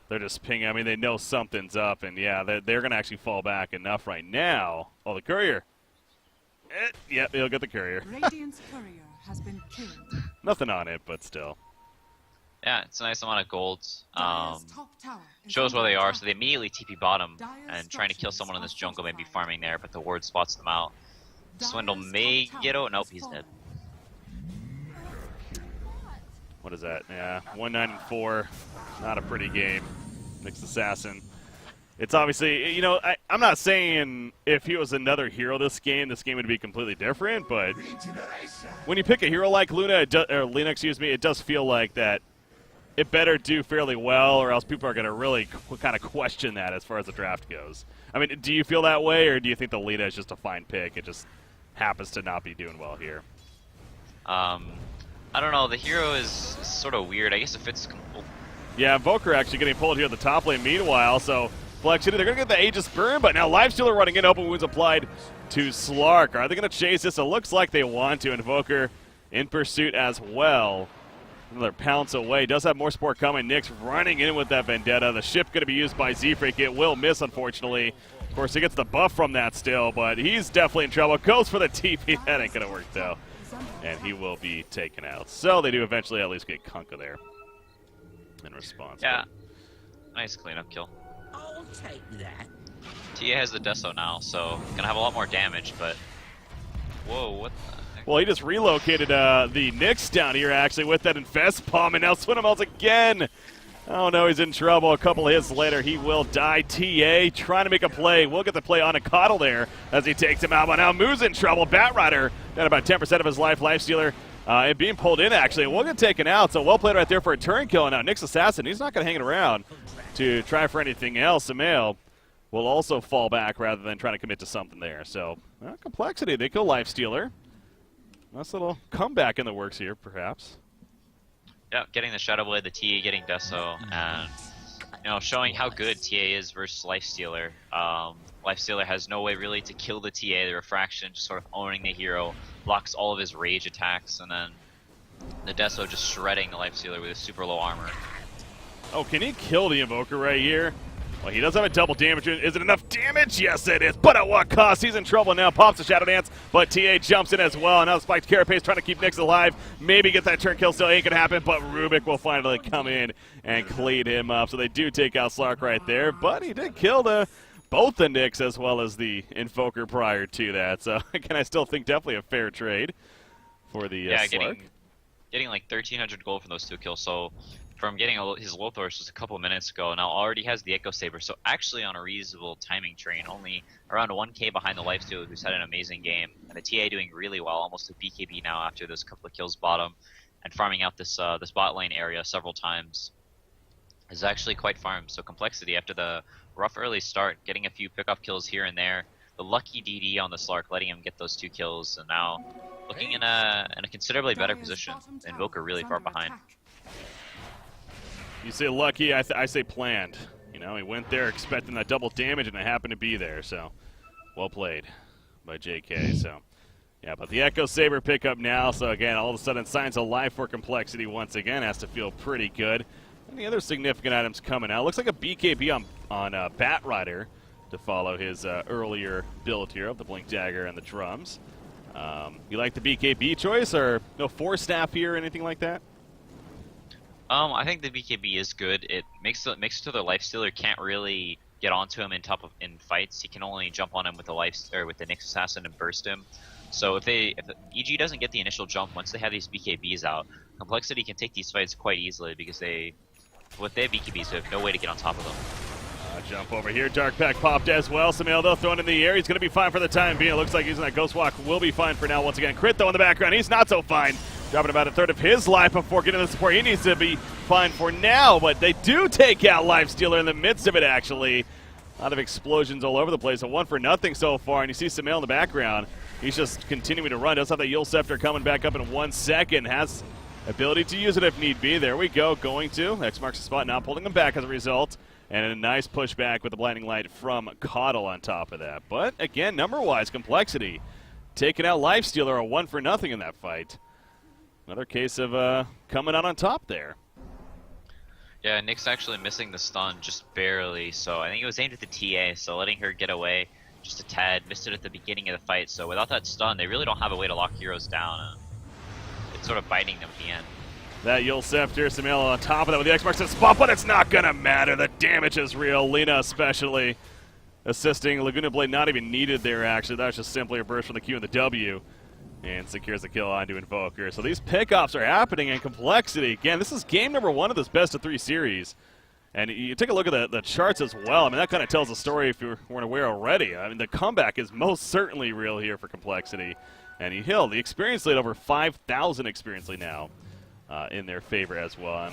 They're just pinging. I mean, they know something's up, and yeah, they're going to actually fall back enough right now. Oh, the courier. Yep, he'll get the courier. Radiant's courier has been killed. Nothing on it, but still. Yeah, it's a nice amount of gold. Dyer's top tower is Shows where under they are, attack. so they immediately TP bottom Dyer's and trying to kill structures someone in this are jungle, maybe fortified. farming there, but the ward spots them out. Swindle Dyer's may top get tower out. Nope, has he's fallen. dead. What is that? Yeah, 1-9-4. Not a pretty game. Mixed Assassin. It's obviously, you know, I'm not saying if he was another hero this game would be completely different, but when you pick a hero like Luna, or Lena, excuse me, it does feel like that it better do fairly well, or else people are going to really kind of question that as far as the draft goes. I mean, do you feel that way, or do you think the Lena is just a fine pick? It just happens to not be doing well here. I don't know. The hero is sort of weird. I guess it fits. Yeah, Invoker actually getting pulled here at the top lane meanwhile, so Flex City, they're going to get the Aegis burn, but now Lifestealer running in, open wounds applied to Slark. Are they going to chase this? It looks like they want to. Invoker in pursuit as well. Another pounce away. Does have more support coming. Nyx running in with that Vendetta. The ship going to be used by Z-Freak. It will miss, unfortunately. Of course, he gets the buff from that still, but he's definitely in trouble. Goes for the TP. That ain't going to work, though. And he will be taken out. So they do eventually at least get Kunkka there in response. Yeah, nice cleanup kill. I'll take that. Tia has the Deso now, so gonna have a lot more damage, but whoa, what the heck? Well, he just relocated the Nyx down here, actually, with that Infest Palm, and now Swinamels again. Oh, no, he's in trouble. A couple of hits later, he will die. TA trying to make a play. We'll get the play on a Coddle there as he takes him out, but now Moo's in trouble. Batrider got about 10% of his life. Lifestealer and being pulled in, actually. We'll get taken out, so well played right there for a turn kill. And now Nyx Assassin, he's not going to hang it around to try for anything else. Samael will also fall back rather than trying to commit to something there. So, Complexity, they kill Lifestealer. Nice little comeback in the works here, perhaps. Yeah, getting the Shadow Blade, the TA getting Deso, and showing how good TA is versus Lifestealer. Lifestealer has no way really to kill the TA. The Refraction just sort of owning the hero, blocks all of his rage attacks, and then the Deso just shredding the Lifestealer with his super low armor. Oh, can he kill the Invoker right here? Well, he does have a double damage. Is it enough damage? Yes, it is. But at what cost? He's in trouble now. Pops the Shadow Dance, but TA jumps in as well. And now the spiked Carapace trying to keep Nyx alive. Maybe get that turn kill. Still ain't going to happen, but Rubik will finally come in and clean him up. So they do take out Slark right there, but he did kill both the Nyx as well as the Invoker prior to that. So, again, I still think definitely a fair trade for the Slark. Getting like 1,300 gold from those two kills. So from getting his Lothar just a couple minutes ago, now already has the Echo Saber. So actually on a reasonable timing train, only around 1k behind the Lifestealer, who's had an amazing game. And the TA doing really well, almost a BKB now after those couple of kills bottom. And farming out this bot lane area several times is actually quite farmed. So Complexity, after the rough early start, getting a few pickup kills here and there. The lucky DD on the Slark, letting him get those 2 kills, and now looking in a considerably better position. Invoker really far behind. You say lucky, I say planned. You know, he went there expecting that double damage, and it happened to be there. So, well played by JK. So, yeah, but the Echo Saber pickup now. So again, all of a sudden, signs of life for Complexity once again. Has to feel pretty good. Any other significant items coming out? Looks like a BKB on Batrider to follow his earlier build here of the Blink Dagger and the drums. You like the BKB choice, or no Force Staff here or anything like that? I think the BKB is good. It makes it so the Lifestealer can't really get onto him in fights. He can only jump on him with the with the Nyx Assassin and burst him. So if EG doesn't get the initial jump, once they have these BKBs out, Complexity can take these fights quite easily because with their BKBs, they have no way to get on top of them. Jump over here. Dark Pack popped as well. Samael, though, thrown in the air. He's going to be fine for the time being. It looks like using that Ghost Walk will be fine for now. Once again, Crit, though, in the background. He's not so fine. Dropping about a third of his life before getting the support. He needs to be fine for now, but they do take out Lifestealer in the midst of it, actually. A lot of explosions all over the place. A 1-for-0 so far, and you see Samael in the background. He's just continuing to run. Does have the Yule Scepter coming back up in 1 second. Has ability to use it if need be. There we go. Going to. X marks the spot now, pulling him back as a result. And a nice pushback with the Blinding Light from Coddle on top of that. But, again, number-wise, Complexity taking out Lifestealer, a 1-for-0 in that fight. Another case of coming out on top there. Yeah, Nick's actually missing the stun just barely, so I think it was aimed at the TA, so letting her get away just a tad, missed it at the beginning of the fight, so without that stun, they really don't have a way to lock heroes down. It's sort of biting them at the end. That Yulsef Dirsamil on top of that with the X marks the spot, but it's not going to matter. The damage is real. Lina especially assisting. Laguna Blade not even needed there, actually. That was just simply a burst from the Q and the W. And secures the kill onto Invoker. So these pickoffs are happening in Complexity. Again, this is game number 1 of this best-of-3 series. And you take a look at the charts as well. I mean, that kind of tells a story if you weren't aware already. I mean, the comeback is most certainly real here for Complexity. And Hill, the experience lead, over 5,000 experience lead now in their favor as well.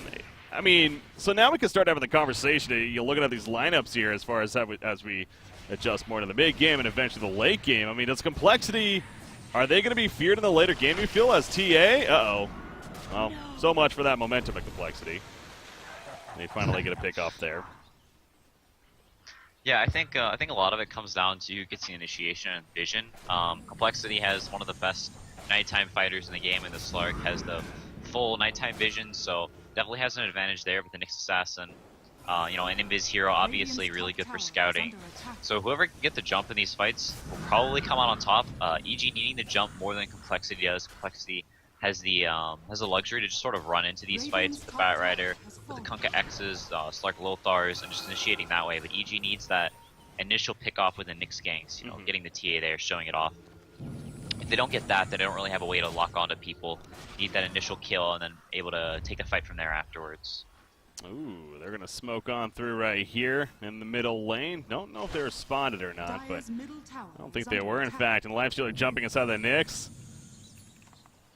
I mean, so now we can start having the conversation. You're looking at these lineups here as far as we adjust more to the mid game and eventually the late game. I mean, does Complexity, are they going to be feared in the later game, you feel, as TA? Uh-oh. Well, so much for that momentum at Complexity. They finally get a pick off there. Yeah, I think a lot of it comes down to who gets the initiation and vision. Complexity has one of the best nighttime fighters in the game, and the Slark has the full nighttime vision, so definitely has an advantage there with the Nyx Assassin. You know, an Invis hero, obviously really good for scouting. So whoever can get the jump in these fights will probably come out on top. EG needing the jump more than Complexity does. Complexity has the luxury to just sort of run into these fights with the Batrider, with the Kunkka X's, Slark Lothars, and just initiating that way. But EG needs that initial pick off with the Nyx ganks, you know, getting the TA there, showing it off. If they don't get that, they don't really have a way to lock onto people. Need that initial kill and then able to take the fight from there afterwards. Ooh, they're going to smoke on through right here in the middle lane. Don't know if they were spotted or not, but I don't think they were, in fact. And Lifestealer jumping inside the Nyx.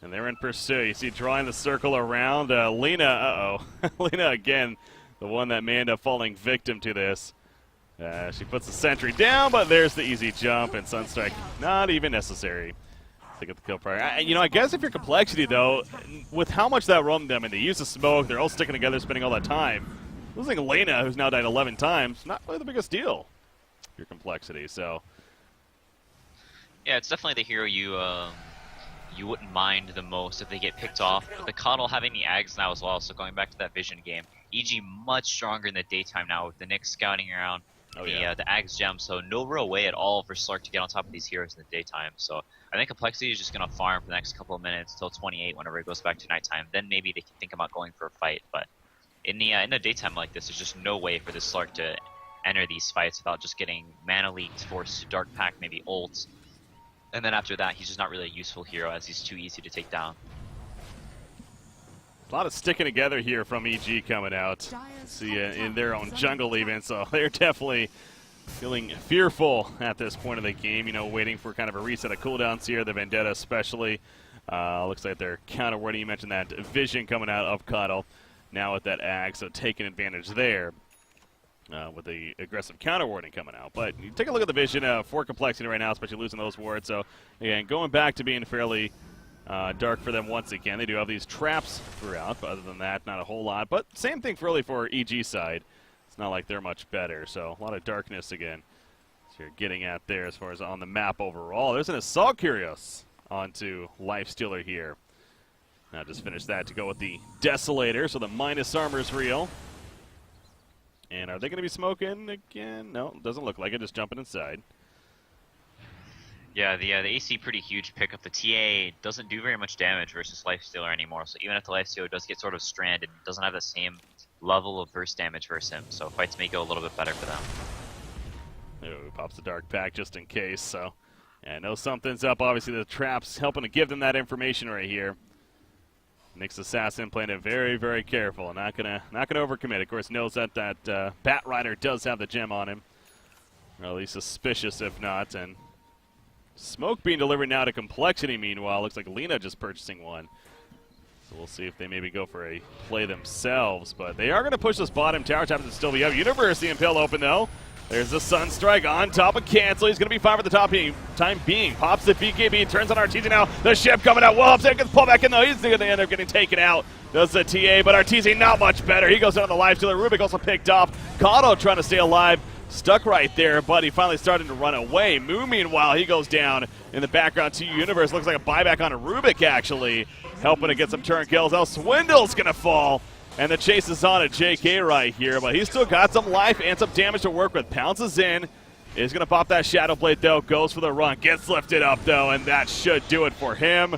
And they're in pursuit. You see drawing the circle around. Lina, uh-oh. Lina again, the one that may end up falling victim to this. She puts the sentry down, but there's the easy jump, and Sunstrike not even necessary to get the kill prior. I guess if you're Complexity, though, with how much that roamed them, and they use the smoke, they're all sticking together, spending all that time. Losing Lina, who's now died 11 times, not really the biggest deal. Your Complexity, so. Yeah, it's definitely the hero you wouldn't mind the most if they get picked off. But the Coddle having the Ags now as well, so going back to that vision game. EG much stronger in the daytime now with the Nyx scouting around, the Ags gem, so no real way at all for Slark to get on top of these heroes in the daytime. So I think Complexity is just going to farm for the next couple of minutes till 28 whenever it goes back to nighttime. Then maybe they can think about going for a fight. But in the daytime like this, there's just no way for this Slark to enter these fights without just getting mana leaked, forced to Dark Pack, maybe ults. And then after that, he's just not really a useful hero as he's too easy to take down. A lot of sticking together here from EG coming out. See in their own jungle even, so they're definitely feeling fearful at this point of the game, waiting for kind of a reset of cooldowns here, the Vendetta especially. Looks like they're counter-warding. You mentioned that vision coming out of Cuddle now with that Ag, so taking advantage there. With the aggressive counter warding coming out. But you take a look at the vision for Complexity right now, especially losing those wards. So, again, going back to being fairly dark for them once again. They do have these traps throughout, but other than that, not a whole lot. But same thing really for EG side. It's not like they're much better. So, a lot of darkness again. So you're getting at there as far as on the map overall. There's an Assault Curious onto Lifestealer here. Now just finish that to go with the Desolator, so the minus armor is real. And are they going to be smoking again? No, doesn't look like it. Just jumping inside. Yeah, the AC pretty huge pickup. The TA doesn't do very much damage versus Lifestealer anymore. So even if the Lifestealer does get sort of stranded, it doesn't have the same level of burst damage versus him. So fights may go a little bit better for them. Ooh, pops the Dark Pack just in case. So yeah, I know something's up. Obviously the trap's helping to give them that information right here. Nyx Assassin playing it very, very careful. Not gonna overcommit. Of course, knows that Batrider does have the gem on him, or at least suspicious if not. And smoke being delivered now to Complexity. Meanwhile, looks like Lina just purchasing one. So we'll see if they maybe go for a play themselves. But they are going to push this bottom tower. Happens to still be up. University Impale open though. There's the Sunstrike on top of Cancel. He's going to be fine for the time being. Pops the BKB, turns on Arteezy now. The ship coming out. Whoops, it gets pulled back in though. He's going to end up getting taken out. Does the TA, but Arteezy not much better. He goes down to the Lifestealer. Rubik also picked off. Kato trying to stay alive. Stuck right there, but he finally started to run away. Moo, meanwhile, he goes down in the background to Universe. Looks like a buyback on a Rubik, actually, helping to get some turn kills. Now Swindle's going to fall, and the chase is on at JK right here, but he's still got some life and some damage to work with. Pounces in. Is going to pop that Shadow Blade, though. Goes for the run. Gets lifted up, though, and that should do it for him.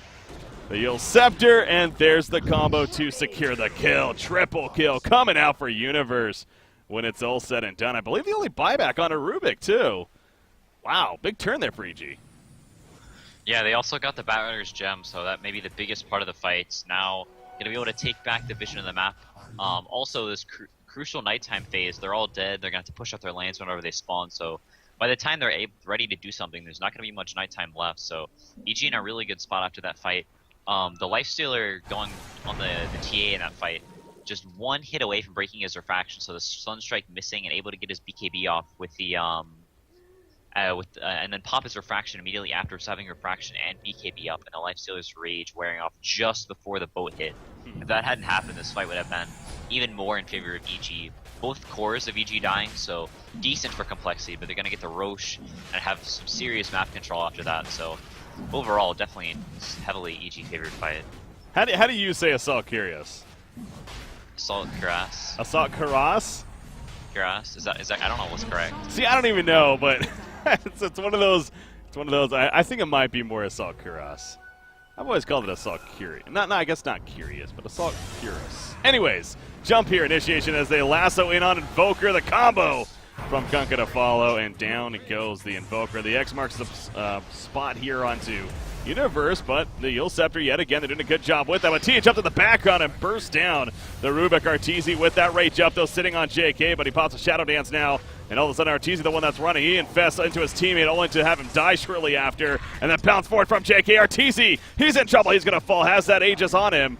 The Yule Scepter, and there's the combo to secure the kill. Triple kill coming out for Universe when it's all said and done. I believe the only buyback on a Rubik, too. Wow, big turn there for EG. Yeah, they also got the Batrunner's gem, so that may be the biggest part of the fight. Now, going to be able to take back the vision of the map. Also, this crucial nighttime phase, they're all dead. They're going to have to push up their lanes whenever they spawn, so by the time they're ready to do something, there's not going to be much nighttime left. So EG in a really good spot after that fight. The Lifestealer going on the TA in that fight, just one hit away from breaking his refraction, so the Sunstrike missing and able to get his BKB off with the and then pop his refraction immediately after having refraction and BKB up, and the Lifestealer's rage wearing off just before the boat hit. If that hadn't happened, this fight would have been even more in favor of EG. Both cores of EG dying, so decent for complexity, but they're going to get the Roche and have some serious map control after that. So overall, definitely heavily EG favored fight. How do you say Assault Curious? Assault Cuirass. Assault Cuirass? Cuirass? Is that? I don't know what's correct. See, I don't even know, but it's one of those. It's one of those. I think it might be more Assault Cuirass. I've always called it Assault Curious. I guess not Curious, but Assault Curious. Anyways, jump here, initiation as they lasso in on Invoker. The combo from Kunkka to follow, and down goes the Invoker. The X marks the spot here onto Universe, but the Yule Scepter yet again, they're doing a good job with that. But Tia jumped to the background and burst down the Rubik. Arteezy with that rage up, though, sitting on JK, but he pops a Shadow Dance now. And all of a sudden, Arteezy, the one that's running, he infests into his teammate, only to have him die shortly after. And then pounce forward from JK. Arteezy, he's in trouble. He's going to fall. Has that Aegis on him.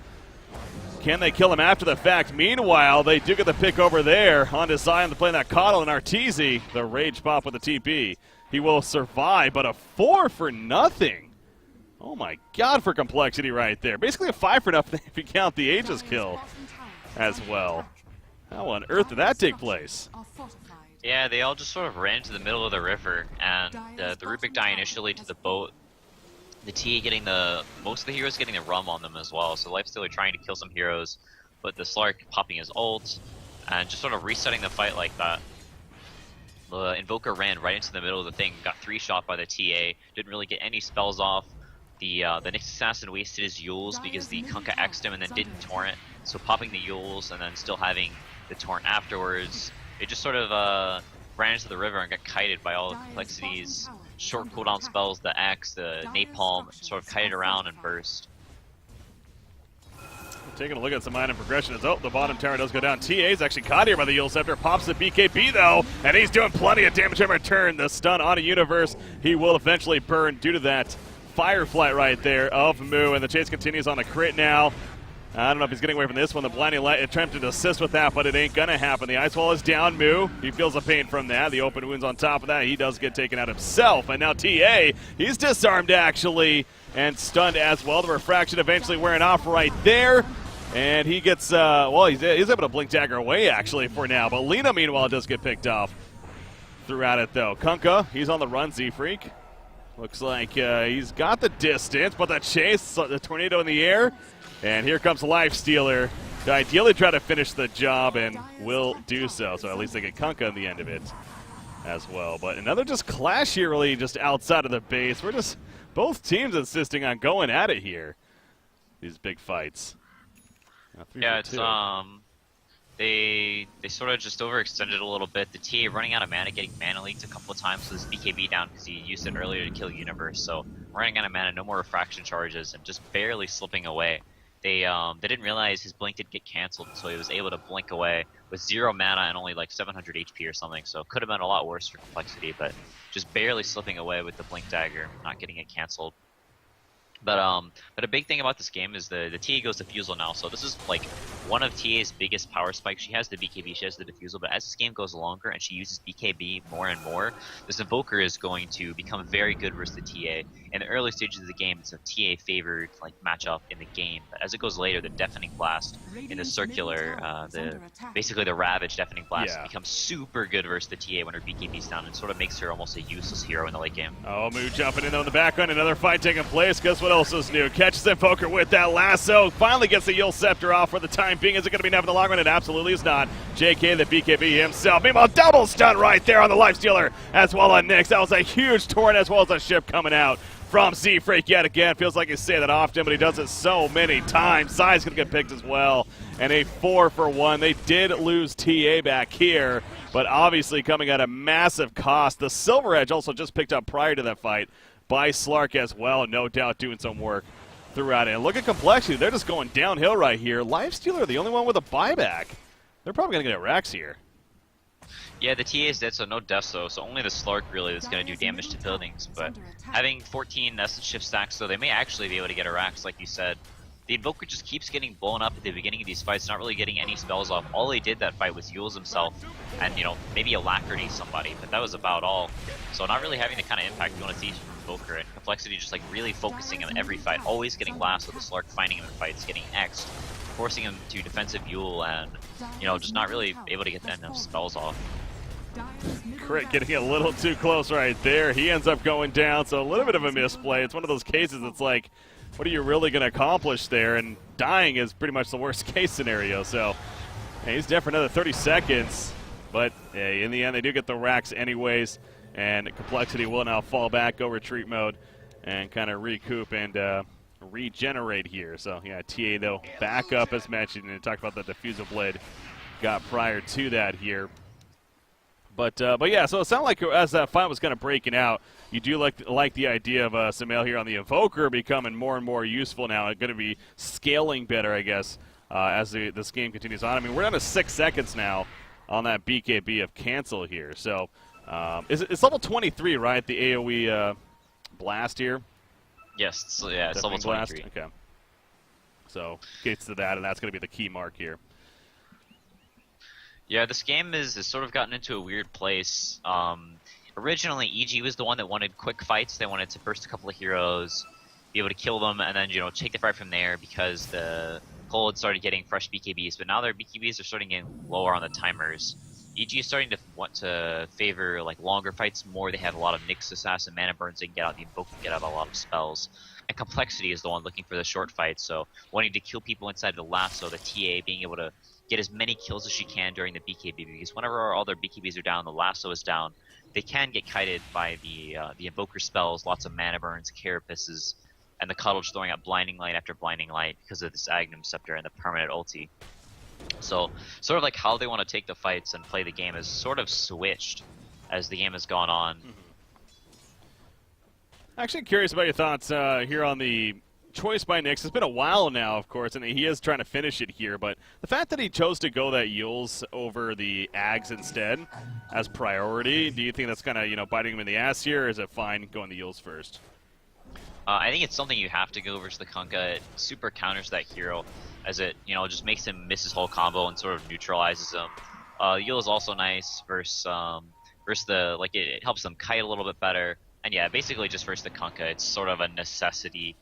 Can they kill him after the fact? Meanwhile, they do get the pick over there onto Zion to play that Coddle, and Arteezy, the rage pop with the TP. He will survive, but a 4 for nothing. Oh my god, for complexity right there. Basically a 5 for nothing if you count the Aegis kill as well. How on earth did that take place? Yeah, they all just sort of ran to the middle of the river, and the Rubik die initially to the boat. The TA getting most of the heroes getting the rum on them as well, so Lifestealer trying to kill some heroes, but the Slark popping his ult, and just sort of resetting the fight like that. The Invoker ran right into the middle of the thing, got 3-shot by the TA, didn't really get any spells off. The Nyx Assassin wasted his Yules because the Kunkka X'd him and then didn't torrent, so popping the Yules and then still having the torrent afterwards, it just sort of ran into the river and got kited by all the complexities, short cooldown spells, the X, the Napalm, sort of kited around and burst. Taking a look at some item progression. Oh, the bottom tower does go down. TA's actually caught here by the Yule Scepter. Pops the BKB, though, and he's doing plenty of damage in return. The stun on a Universe. He will eventually burn due to that Firefly right there of Moo, and the chase continues on the crit now. I don't know if he's getting away from this one. The Blinding Light attempted to assist with that, but it ain't going to happen. The Ice Wall is down. Moo, he feels the pain from that. The open wounds on top of that. He does get taken out himself. And now TA, he's disarmed actually and stunned as well. The refraction eventually wearing off right there. And he gets, well, he's able to blink dagger away actually for now. But Lena, meanwhile, does get picked off throughout it though. Kunkka, he's on the run, Z-Freak. Looks like he's got the distance, but the chase, the tornado in the air. And here comes Lifestealer to ideally try to finish the job, and will do so. So at least they get Kunkka in the end of it as well. But another just clash here really just outside of the base. We're just both teams insisting on going at it here. These big fights. Yeah, it's they sort of just overextended a little bit. The TA running out of mana, getting mana leaked a couple of times with his BKB down because he used it earlier to kill Universe. So running out of mana, no more refraction charges, and just barely slipping away. They didn't realize his blink did get canceled, so he was able to blink away with 0 mana and only like 700 HP or something. So it could have been a lot worse for complexity, but just barely slipping away with the blink dagger, not getting it canceled. But a big thing about this game is the TA goes to Fusel now, so this is like one of TA's biggest power spikes. She has the BKB, she has the defusal, but as this game goes longer and she uses BKB more and more, this Invoker is going to become very good versus the TA. In the early stages of the game, it's a TA favored like matchup in the game, but as it goes later, the Deafening Blast in the circular, basically the Ravage Deafening Blast becomes super good versus the TA when her BKB's down, and sort of makes her almost a useless hero in the late game. Oh, Moo jumping in on the background, another fight taking place. Guess what else is new? Catches Invoker with that lasso, finally gets the Yule Scepter off for the time being. Is it going to be enough in the long run? It absolutely is not. JK, the BKB himself. Meanwhile, double stun right there on the Lifestealer as well on Nyx. That was a huge torrent as well as a ship coming out from Z-Freak yet again. Feels like you say that often, but he does it so many times. Zai's going to get picked as well. And a 4-for-1. They did lose TA back here, but obviously coming at a massive cost. The Silver Edge also just picked up prior to that fight by Slark as well. No doubt doing some work throughout it. And look at Complexity. They're just going downhill right here. Lifestealer, the only one with a buyback. They're probably going to get Rex here. Yeah, the TA is dead, so no deaths though, so only the Slark really that's going to do damage to buildings. But having 14 Essence Shift stacks, though, they may actually be able to get a Rax, like you said. The Invoker just keeps getting blown up at the beginning of these fights, not really getting any spells off. All he did that fight was Yules himself and, you know, maybe Alacrity somebody, but that was about all. So not really having the kind of impact you want to see from Invoker, and Complexity just like really focusing on every fight, always getting last with the Slark, finding him in fights, getting X'd, forcing him to defensive Yule, and, you know, just not really able to get enough spells off. Crit getting a little too close right there. He ends up going down, so a little bit of a misplay. It's one of those cases it's like, what are you really going to accomplish there? And dying is pretty much the worst case scenario. So he's dead for another 30 seconds. But hey, in the end, they do get the racks anyways. And Complexity will now fall back, go retreat mode, and kind of recoup and regenerate here. So yeah, TA though back up as mentioned, and talked about the Diffusal Blade got prior to that here. But yeah, so it sounded like as that fight was kind of breaking out, you do like the idea of Sumail here on the Invoker becoming more and more useful now. It's going to be scaling better, I guess, as this game continues on. I mean, we're down to 6 seconds now on that BKB of cancel here. So it's level 23, right? The AoE blast here. Yes, so yeah, it's level 23. Blast? Okay. So gets to that, and that's going to be the key mark here. Yeah, this game has sort of gotten into a weird place. Originally, EG was the one that wanted quick fights. They wanted to burst a couple of heroes, be able to kill them, and then, you know, take the fight from there because the Cold started getting fresh BKBs. But now their BKBs are starting getting lower on the timers. EG is starting to want to favor like longer fights more. They have a lot of Nyx Assassin mana burns. They can get out the Invoke, get out a lot of spells. And Complexity is the one looking for the short fights. So wanting to kill people inside the lasso, the TA being able to get as many kills as she can during the BKB, because whenever all their BKBs are down, the lasso is down, they can get kited by the Invoker spells, lots of mana burns, carapaces, and the Cuddle just throwing out Blinding Light after Blinding Light because of this Agnum Scepter and the permanent ulti. So sort of like how they want to take the fights and play the game is sort of switched as the game has gone on. Mm-hmm. Actually curious about your thoughts here on the choice by Nyx. It's been a while now, of course, and he is trying to finish it here, but the fact that he chose to go that Yules over the Ags instead as priority, do you think that's kind of, you know, biting him in the ass here, or is it fine going the Yules first? I think it's something you have to go versus the Kunkka. It super counters that hero, as it, you know, just makes him miss his whole combo and sort of neutralizes him. Yule is also nice versus the, like, it helps them kite a little bit better. And yeah, basically just versus the Kunkka, it's sort of a necessity.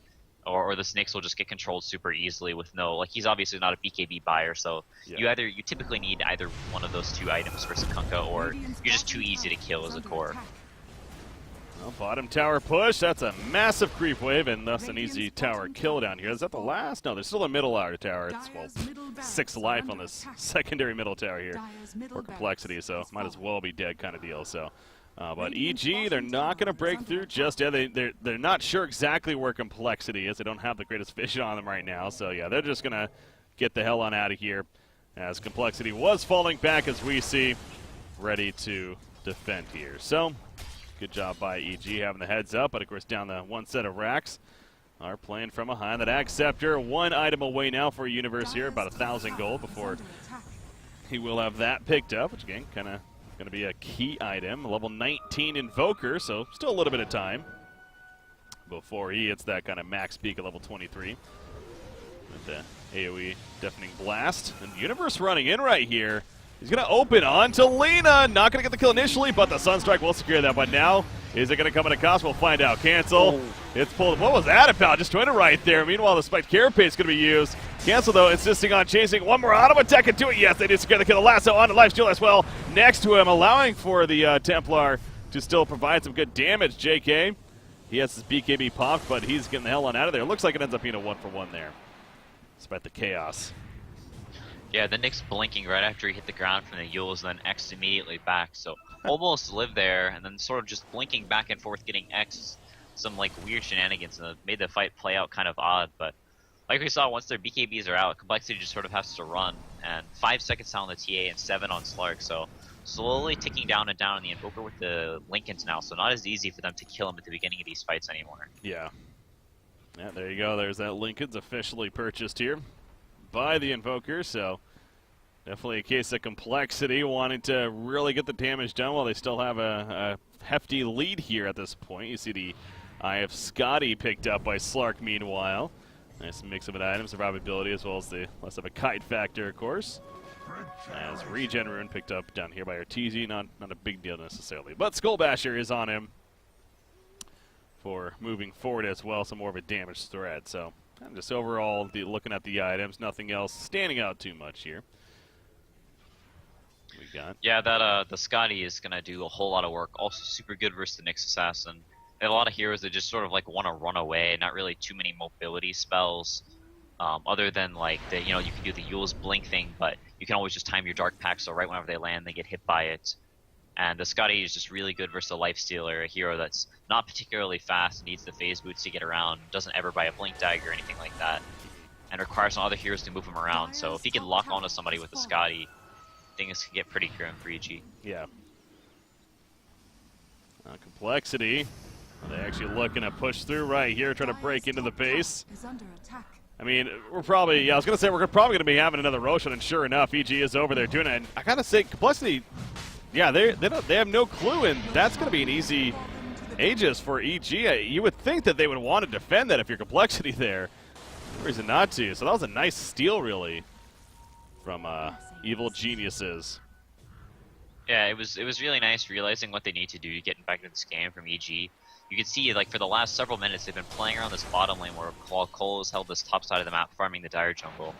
Or the Snakes will just get controlled super easily with no, like, he's obviously not a BKB buyer, so yeah. You typically need either one of those two items versus Kunkka, or you're just too easy to kill as a core. Well, bottom tower push, that's a massive creep wave, and thus an easy tower kill down here. Is that the last? No, there's still a middle tower. It's, well, 6 life on this secondary middle tower here for Complexity, so might as well be dead kind of deal, so. But EG, they're not going to break through just yet. They're not sure exactly where Complexity is. They don't have the greatest vision on them right now. So, yeah, they're just going to get the hell on out of here as Complexity was falling back, as we see, ready to defend here. So, good job by EG having the heads up. But, of course, down the one set of racks are playing from behind. That Ag Scepter, one item away now for Universe here, about 1,000 gold before he will have that picked up, which, again, kind of going to be a key item. Level 19 Invoker, so still a little bit of time before he hits that kind of max peak at level 23. With the AoE Deafening Blast. And Universe running in right here. He's going to open on to Lena. Not going to get the kill initially, but the Sunstrike will secure that. But now, is it going to come at a cost? We'll find out. Cancel. It's pulled. What was that about? Just joined it right there. Meanwhile, the Spiked Carapace is going to be used. Cancel, though, insisting on chasing one more auto attack into it. Yes, they do secure the kill. The lasso on the lifesteal as well. Next to him, allowing for the Templar to still provide some good damage. JK, he has his BKB popped, but he's getting the hell on out of there. Looks like it ends up being a 1-for-1 there, despite the chaos. Yeah, the Nyx blinking right after he hit the ground from the Yules, and then X immediately back. So almost lived there, and then sort of just blinking back and forth, getting X some like weird shenanigans, and it made the fight play out kind of odd. But like we saw, once their BKBs are out, Complexity just sort of has to run. And 5 seconds down on the TA and 7 on Slark, so slowly ticking down and down on the Invoker with the Lincolns now. So not as easy for them to kill him at the beginning of these fights anymore. Yeah. Yeah, there you go. There's that Lincoln's officially purchased here by the Invoker, so definitely a case of Complexity wanting to really get the damage done while they still have a hefty lead here at this point. You see the Eye of Scotty picked up by Slark meanwhile. Nice mix of an item, survivability, as well as the less of a kite factor, of course. As Regen Rune picked up down here by Arteezy, not a big deal necessarily. But Skull Basher is on him for moving forward as well, so more of a damage threat. So just overall, looking at the items, nothing else standing out too much here. We got. Yeah, that the Scotty is gonna do a whole lot of work. Also super good versus the Nyx Assassin. They have a lot of heroes that just sort of like want to run away, not really too many mobility spells. Other than like the, you can do the Yule's blink thing, but you can always just time your Dark Pack, so right whenever they land, they get hit by it. And the Scotty is just really good versus a Lifestealer, a hero that's not particularly fast, needs the phase boots to get around, doesn't ever buy a blink dagger or anything like that, and requires some other heroes to move him around. So if he can lock onto somebody with the Scotty, things can get pretty grim for EG. Yeah. Complexity. They're actually looking to push through right here, trying to break into the base. I mean, we're probably, I was going to say we're probably going to be having another Roshan, and sure enough, EG is over there doing it. And I got to say, Complexity, yeah, they have no clue, and that's going to be an easy Aegis for EG. You would think that they would want to defend that if you're Complexity there. No reason not to. So that was a nice steal, really, from Evil Geniuses. Yeah, it was really nice realizing what they need to do to get back into this game from EG. You can see, like, for the last several minutes, they've been playing around this bottom lane where Cole has held this top side of the map, farming the Dire Jungle.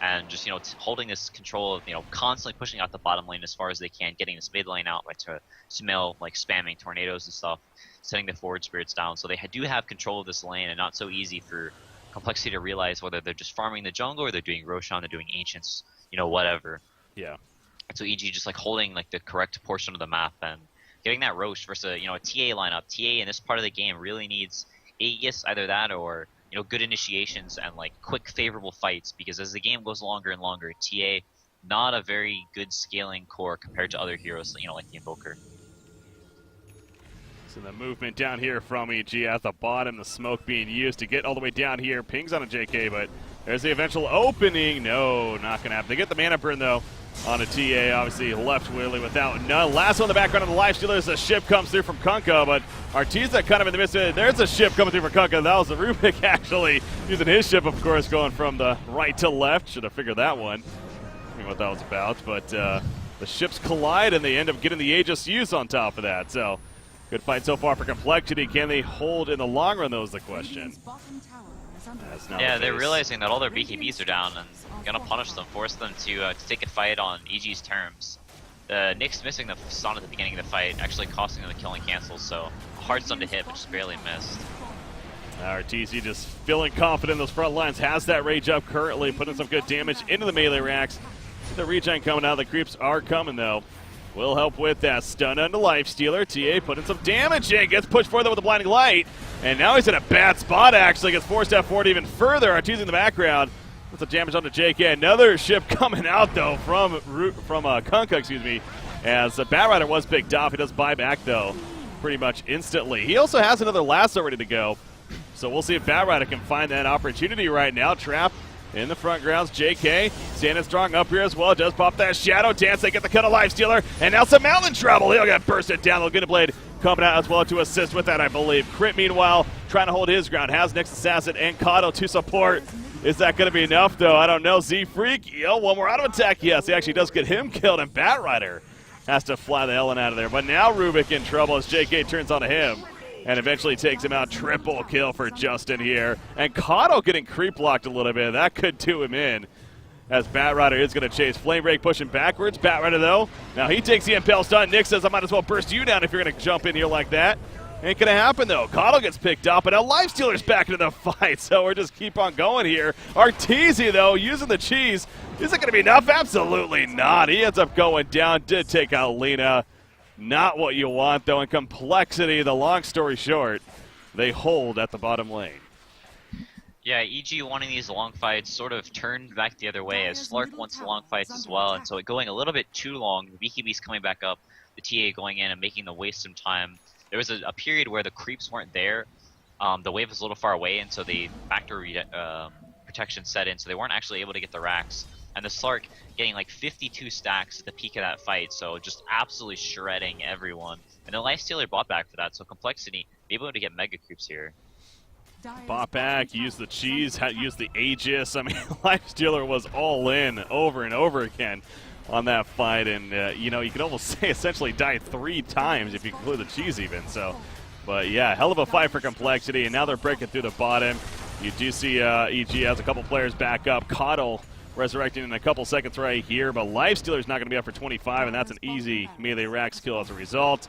And just, holding this control of, constantly pushing out the bottom lane as far as they can, getting this mid lane out to Sumail, like, spamming tornadoes and stuff, setting the forward spirits down. So they do have control of this lane, and not so easy for Complexity to realize whether they're just farming the jungle or they're doing Roshan, they're doing Ancients, whatever. Yeah. And so EG just, like, holding, like, the correct portion of the map and getting that Roche versus a TA lineup. TA in this part of the game really needs Aegis, either that or good initiations and like quick favorable fights, because as the game goes longer and longer, TA not a very good scaling core compared to other heroes, like the Invoker. So the movement down here from EG at the bottom, the smoke being used to get all the way down here. Pings on a JK, but there's the eventual opening. No, not going to happen. They get the mana burn, though, on a TA. Obviously left Willie without none. Last one in the background of the Lifestealers. A ship comes through from Kunkka, but Arteezy kind of in the midst of it. There's a ship coming through from Kunkka. That was the Rubik actually using his ship, of course, going from the right to left. Should have figured that one. I mean, what that was about. But the ships collide, and they end up getting the Aegis used on top of that. So good fight so far for Complexity. Can they hold in the long run, though, is the question. Yeah, they're realizing that all their BKBs are down and gonna punish them, force them to take a fight on EG's terms. The Nyx missing the stun at the beginning of the fight, actually costing them the killing cancels, so a hard stun to hit, but just barely missed. Arteezy just feeling confident in those front lines, has that rage up currently, putting some good damage into the melee racks. The regen coming out, the creeps are coming though. Will help with that stun on the Lifestealer. TA putting some damage in, gets pushed further with the blinding light, and now he's in a bad spot actually, gets forced out forward even further. Arteezy in the background. Puts some damage onto JK. Another ship coming out though from Kunkka, excuse me, as the Batrider was picked off. He does buy back though pretty much instantly. He also has another lasso ready to go, so we'll see if Batrider can find that opportunity right now. Trap in the front grounds. JK standing strong up here as well. Does pop that Shadow Dance. They get the cut of Lifestealer, and now some Mountain Trouble. He'll get bursted down. Laguna Blade coming out as well to assist with that, I believe. Crit, meanwhile, trying to hold his ground. Has Nyx Assassin and Kato to support. Is that going to be enough, though? I don't know. Z-Freak, one more auto attack. Yes, he actually does get him killed, and Batrider has to fly the hell out of there. But now Rubik in trouble as JK turns onto him and eventually takes him out. Triple kill for Justin here. And Kato getting creep locked a little bit. That could do him in, as Batrider is going to chase. Flame Break pushing backwards. Batrider, though, now he takes the Impel stun. Nick says, I might as well burst you down if you're going to jump in here like that. Ain't going to happen, though. Kato gets picked up, and now Lifestealer's back into the fight, so we're just keep on going here. Arteezy, though, using the cheese. Is it going to be enough? Absolutely not. He ends up going down. Did take out Lena. Not what you want, though. In Complexity, the long story short, they hold at the bottom lane. Yeah, EG wanting these long fights sort of turned back the other way, as Slark wants the long fights as well, and so it going a little bit too long. The BKB's coming back up, the TA going in and making them waste some time. There was a period where the creeps weren't there. The wave was a little far away, and so the factor protection set in, so they weren't actually able to get the racks. And the Slark getting like 52 stacks at the peak of that fight, so just absolutely shredding everyone. And the Lifestealer bought back for that, so Complexity able to get mega creeps here. Bought back, used the cheese, used the Aegis. I mean, Lifestealer was all in over and over again on that fight, and you could almost say essentially died 3 times if you include the cheese even. So, but yeah, hell of a fight for Complexity, and now they're breaking through the bottom. You do see EG has a couple players back up. Coddle resurrecting in a couple seconds right here, but Lifestealer's not going to be up for 25, and that's an easy melee Rax kill as a result.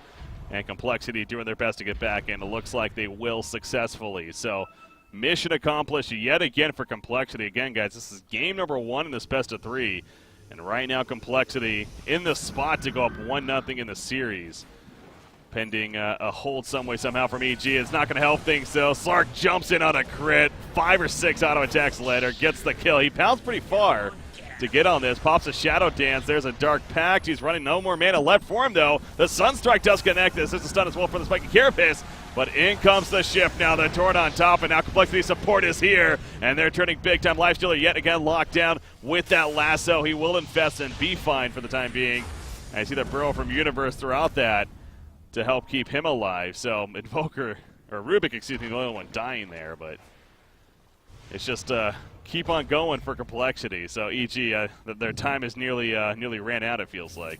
And Complexity doing their best to get back in. It looks like they will successfully. So, mission accomplished yet again for Complexity. Again, guys, this is game number 1 in this best of 3. And right now, Complexity in the spot to go up 1-0 in the series. Pending a hold some way, somehow from EG. It's not going to help things, though. Slark jumps in on a crit. 5 or 6 auto attacks later. Gets the kill. He pounds pretty far to get on this. Pops a Shadow Dance. There's a Dark Pact. He's running. No more mana left for him, though. The Sunstrike does connect. This is a stun as well for the Spiky Carapace. But in comes the shift now. The Torrent on top, and now Complexity support is here. And they're turning big time. Lifestealer yet again locked down with that lasso. He will infest and be fine for the time being. And I see the Burrow from Universe throughout that to help keep him alive. So Invoker, or Rubik, excuse me, the only one dying there. But it's just keep on going for Complexity. So EG, their time is nearly ran out, it feels like.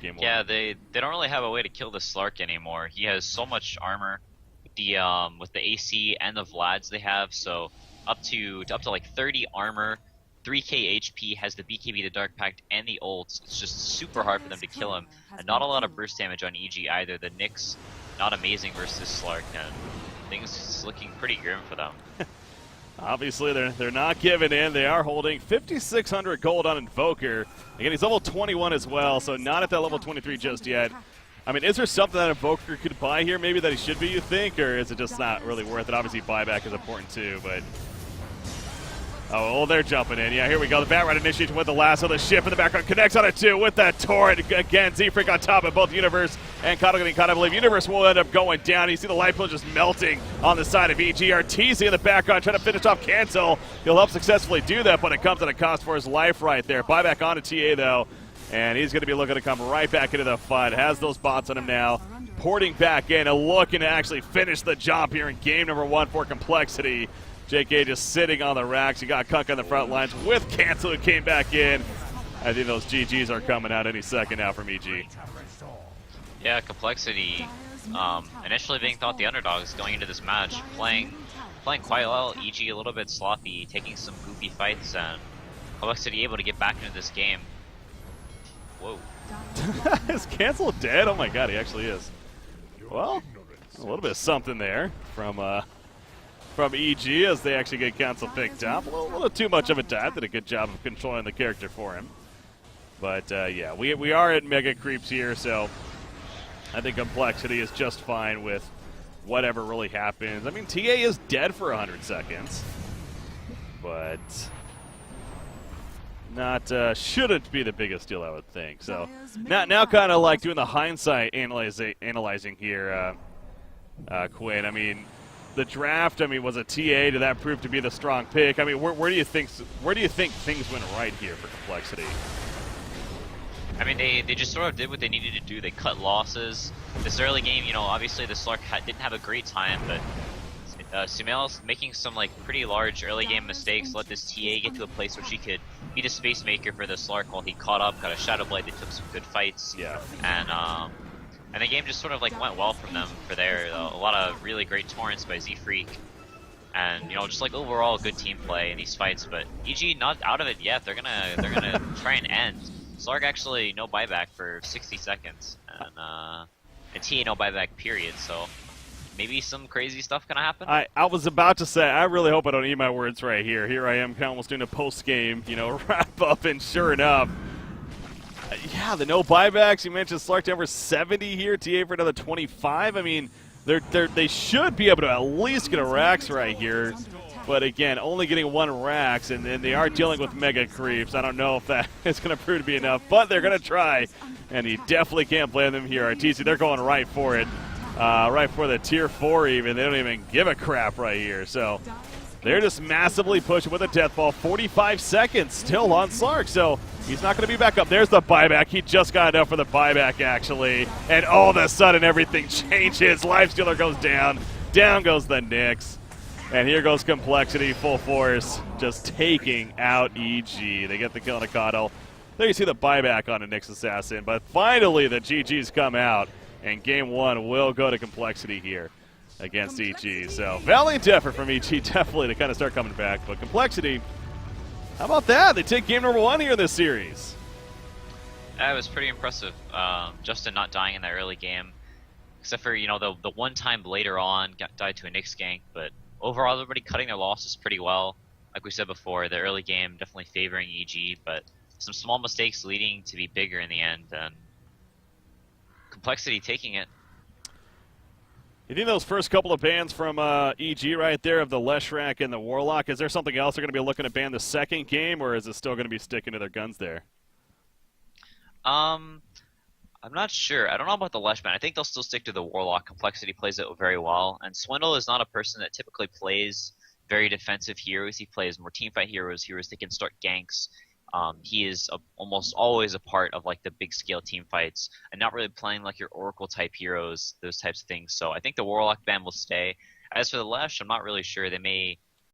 Game yeah, they don't really have a way to kill the Slark anymore. He has so much armor with the AC and the Vlads they have, so up to like 30 armor, 3k HP, has the BKB, the Dark Pact, and the ults. It's just super hard for them to kill him, and not a lot of burst damage on EG either. The Nyx not amazing versus Slark, and things looking pretty grim for them. Obviously, they're not giving in. They are holding 5,600 gold on Invoker. Again, he's level 21 as well, so not at that level 23 just yet. I mean, is there something that Invoker could buy here maybe that he should be, you think, or is it just not really worth it? Obviously, buyback is important too, but... Oh, they're jumping in. Yeah, here we go. The Batrider initiation with the lasso. The shift in the background connects on it too with that torrent. Again, Z-Freak on top of both Universe and Kato getting caught. I believe Universe will end up going down. You see the light pool just melting on the side of EG. Arteezy in the background trying to finish off Cancel. He'll help successfully do that, but it comes at a cost for his life right there. Buyback onto TA though, and he's going to be looking to come right back into the fight. Has those bots on him now. Porting back in and looking to actually finish the job here in game number 1 for Complexity. JK just sitting on the racks. You got Kunk on the front lines with Cancel who came back in. I think those GGs are coming out any second now from EG. Yeah, Complexity initially being thought the underdogs going into this match, playing quite well. EG a little bit sloppy, taking some goofy fights, and Complexity able to get back into this game. Whoa. Is Cancel dead? Oh my god, he actually is. Well, a little bit of something there from EG as they actually get Cancel picked up. A little too much of a dive. Did a good job of controlling the character for him. But yeah, we are at mega creeps here, so I think Complexity is just fine with whatever really happens. I mean, TA is dead for 100 seconds, but not shouldn't be the biggest deal, I would think. So now kind of like doing the hindsight analyzing here, Quinn. I mean, the draft, I mean, was a TA. Did that prove to be the strong pick? I mean, where do you think things went right here for Complexity? I mean, they just sort of did what they needed to do. They cut losses. This early game, you know, obviously the Slark didn't have a great time, but Sumail's making some like pretty large early game mistakes. Let this TA get to a place where she could be the space maker for the Slark while he caught up, got a Shadow Blade. They took some good fights. Yeah. And the game just sort of like went well from them for there. A lot of really great torrents by Z-Freak. And just like overall good team play in these fights, but EG not out of it yet. They're gonna try and end. Slark actually no buyback for 60 seconds, and TA no buyback period. So maybe some crazy stuff gonna happen. I was about to say, I really hope I don't eat my words right here. Here I am, almost doing a post game, wrap up, and sure enough, yeah, the no buybacks. You mentioned Slark to over 70 here, TA for another 25. I mean, they should be able to at least get a Rax right here. But again, only getting one Rax, and they are dealing with mega creeps. I don't know if that is going to prove to be enough, but they're going to try. And you definitely can't blame them here. RTC, they're going right for it. Right for the tier 4 even. They don't even give a crap right here. So they're just massively pushing with a death ball. 45 seconds still on Slark, so he's not going to be back up. There's the buyback. He just got enough for the buyback, actually. And all of a sudden, everything changes. Lifestealer goes down. Down goes the Nyx. And here goes Complexity, full force, just taking out EG. They get the kill on a Coddle. There you see the buyback on a Nyx Assassin. But finally, the GGs come out. And game 1 will go to Complexity here against EG. So valiant effort from EG, definitely, to kind of start coming back. But Complexity, how about that? They take game number 1 here in this series. It was pretty impressive. Justin not dying in that early game, except for the one time later on died to a Nyx gank. But overall, everybody cutting their losses pretty well. Like we said before, the early game definitely favoring EG, but some small mistakes leading to be bigger in the end. And Complexity taking it. You think those first couple of bans from EG right there of the Leshrac and the Warlock, is there something else they're going to be looking to ban the second game, or is it still going to be sticking to their guns there? I'm not sure. I don't know about the Lesh ban. I think they'll still stick to the Warlock. Complexity plays it very well, and Swindle is not a person that typically plays very defensive heroes. He plays more teamfight heroes that can start ganks. He is almost always a part of like the big scale team fights and not really playing like your Oracle type heroes, those types of things. So I think the Warlock ban will stay. As for the Lesh, I'm not really sure. They may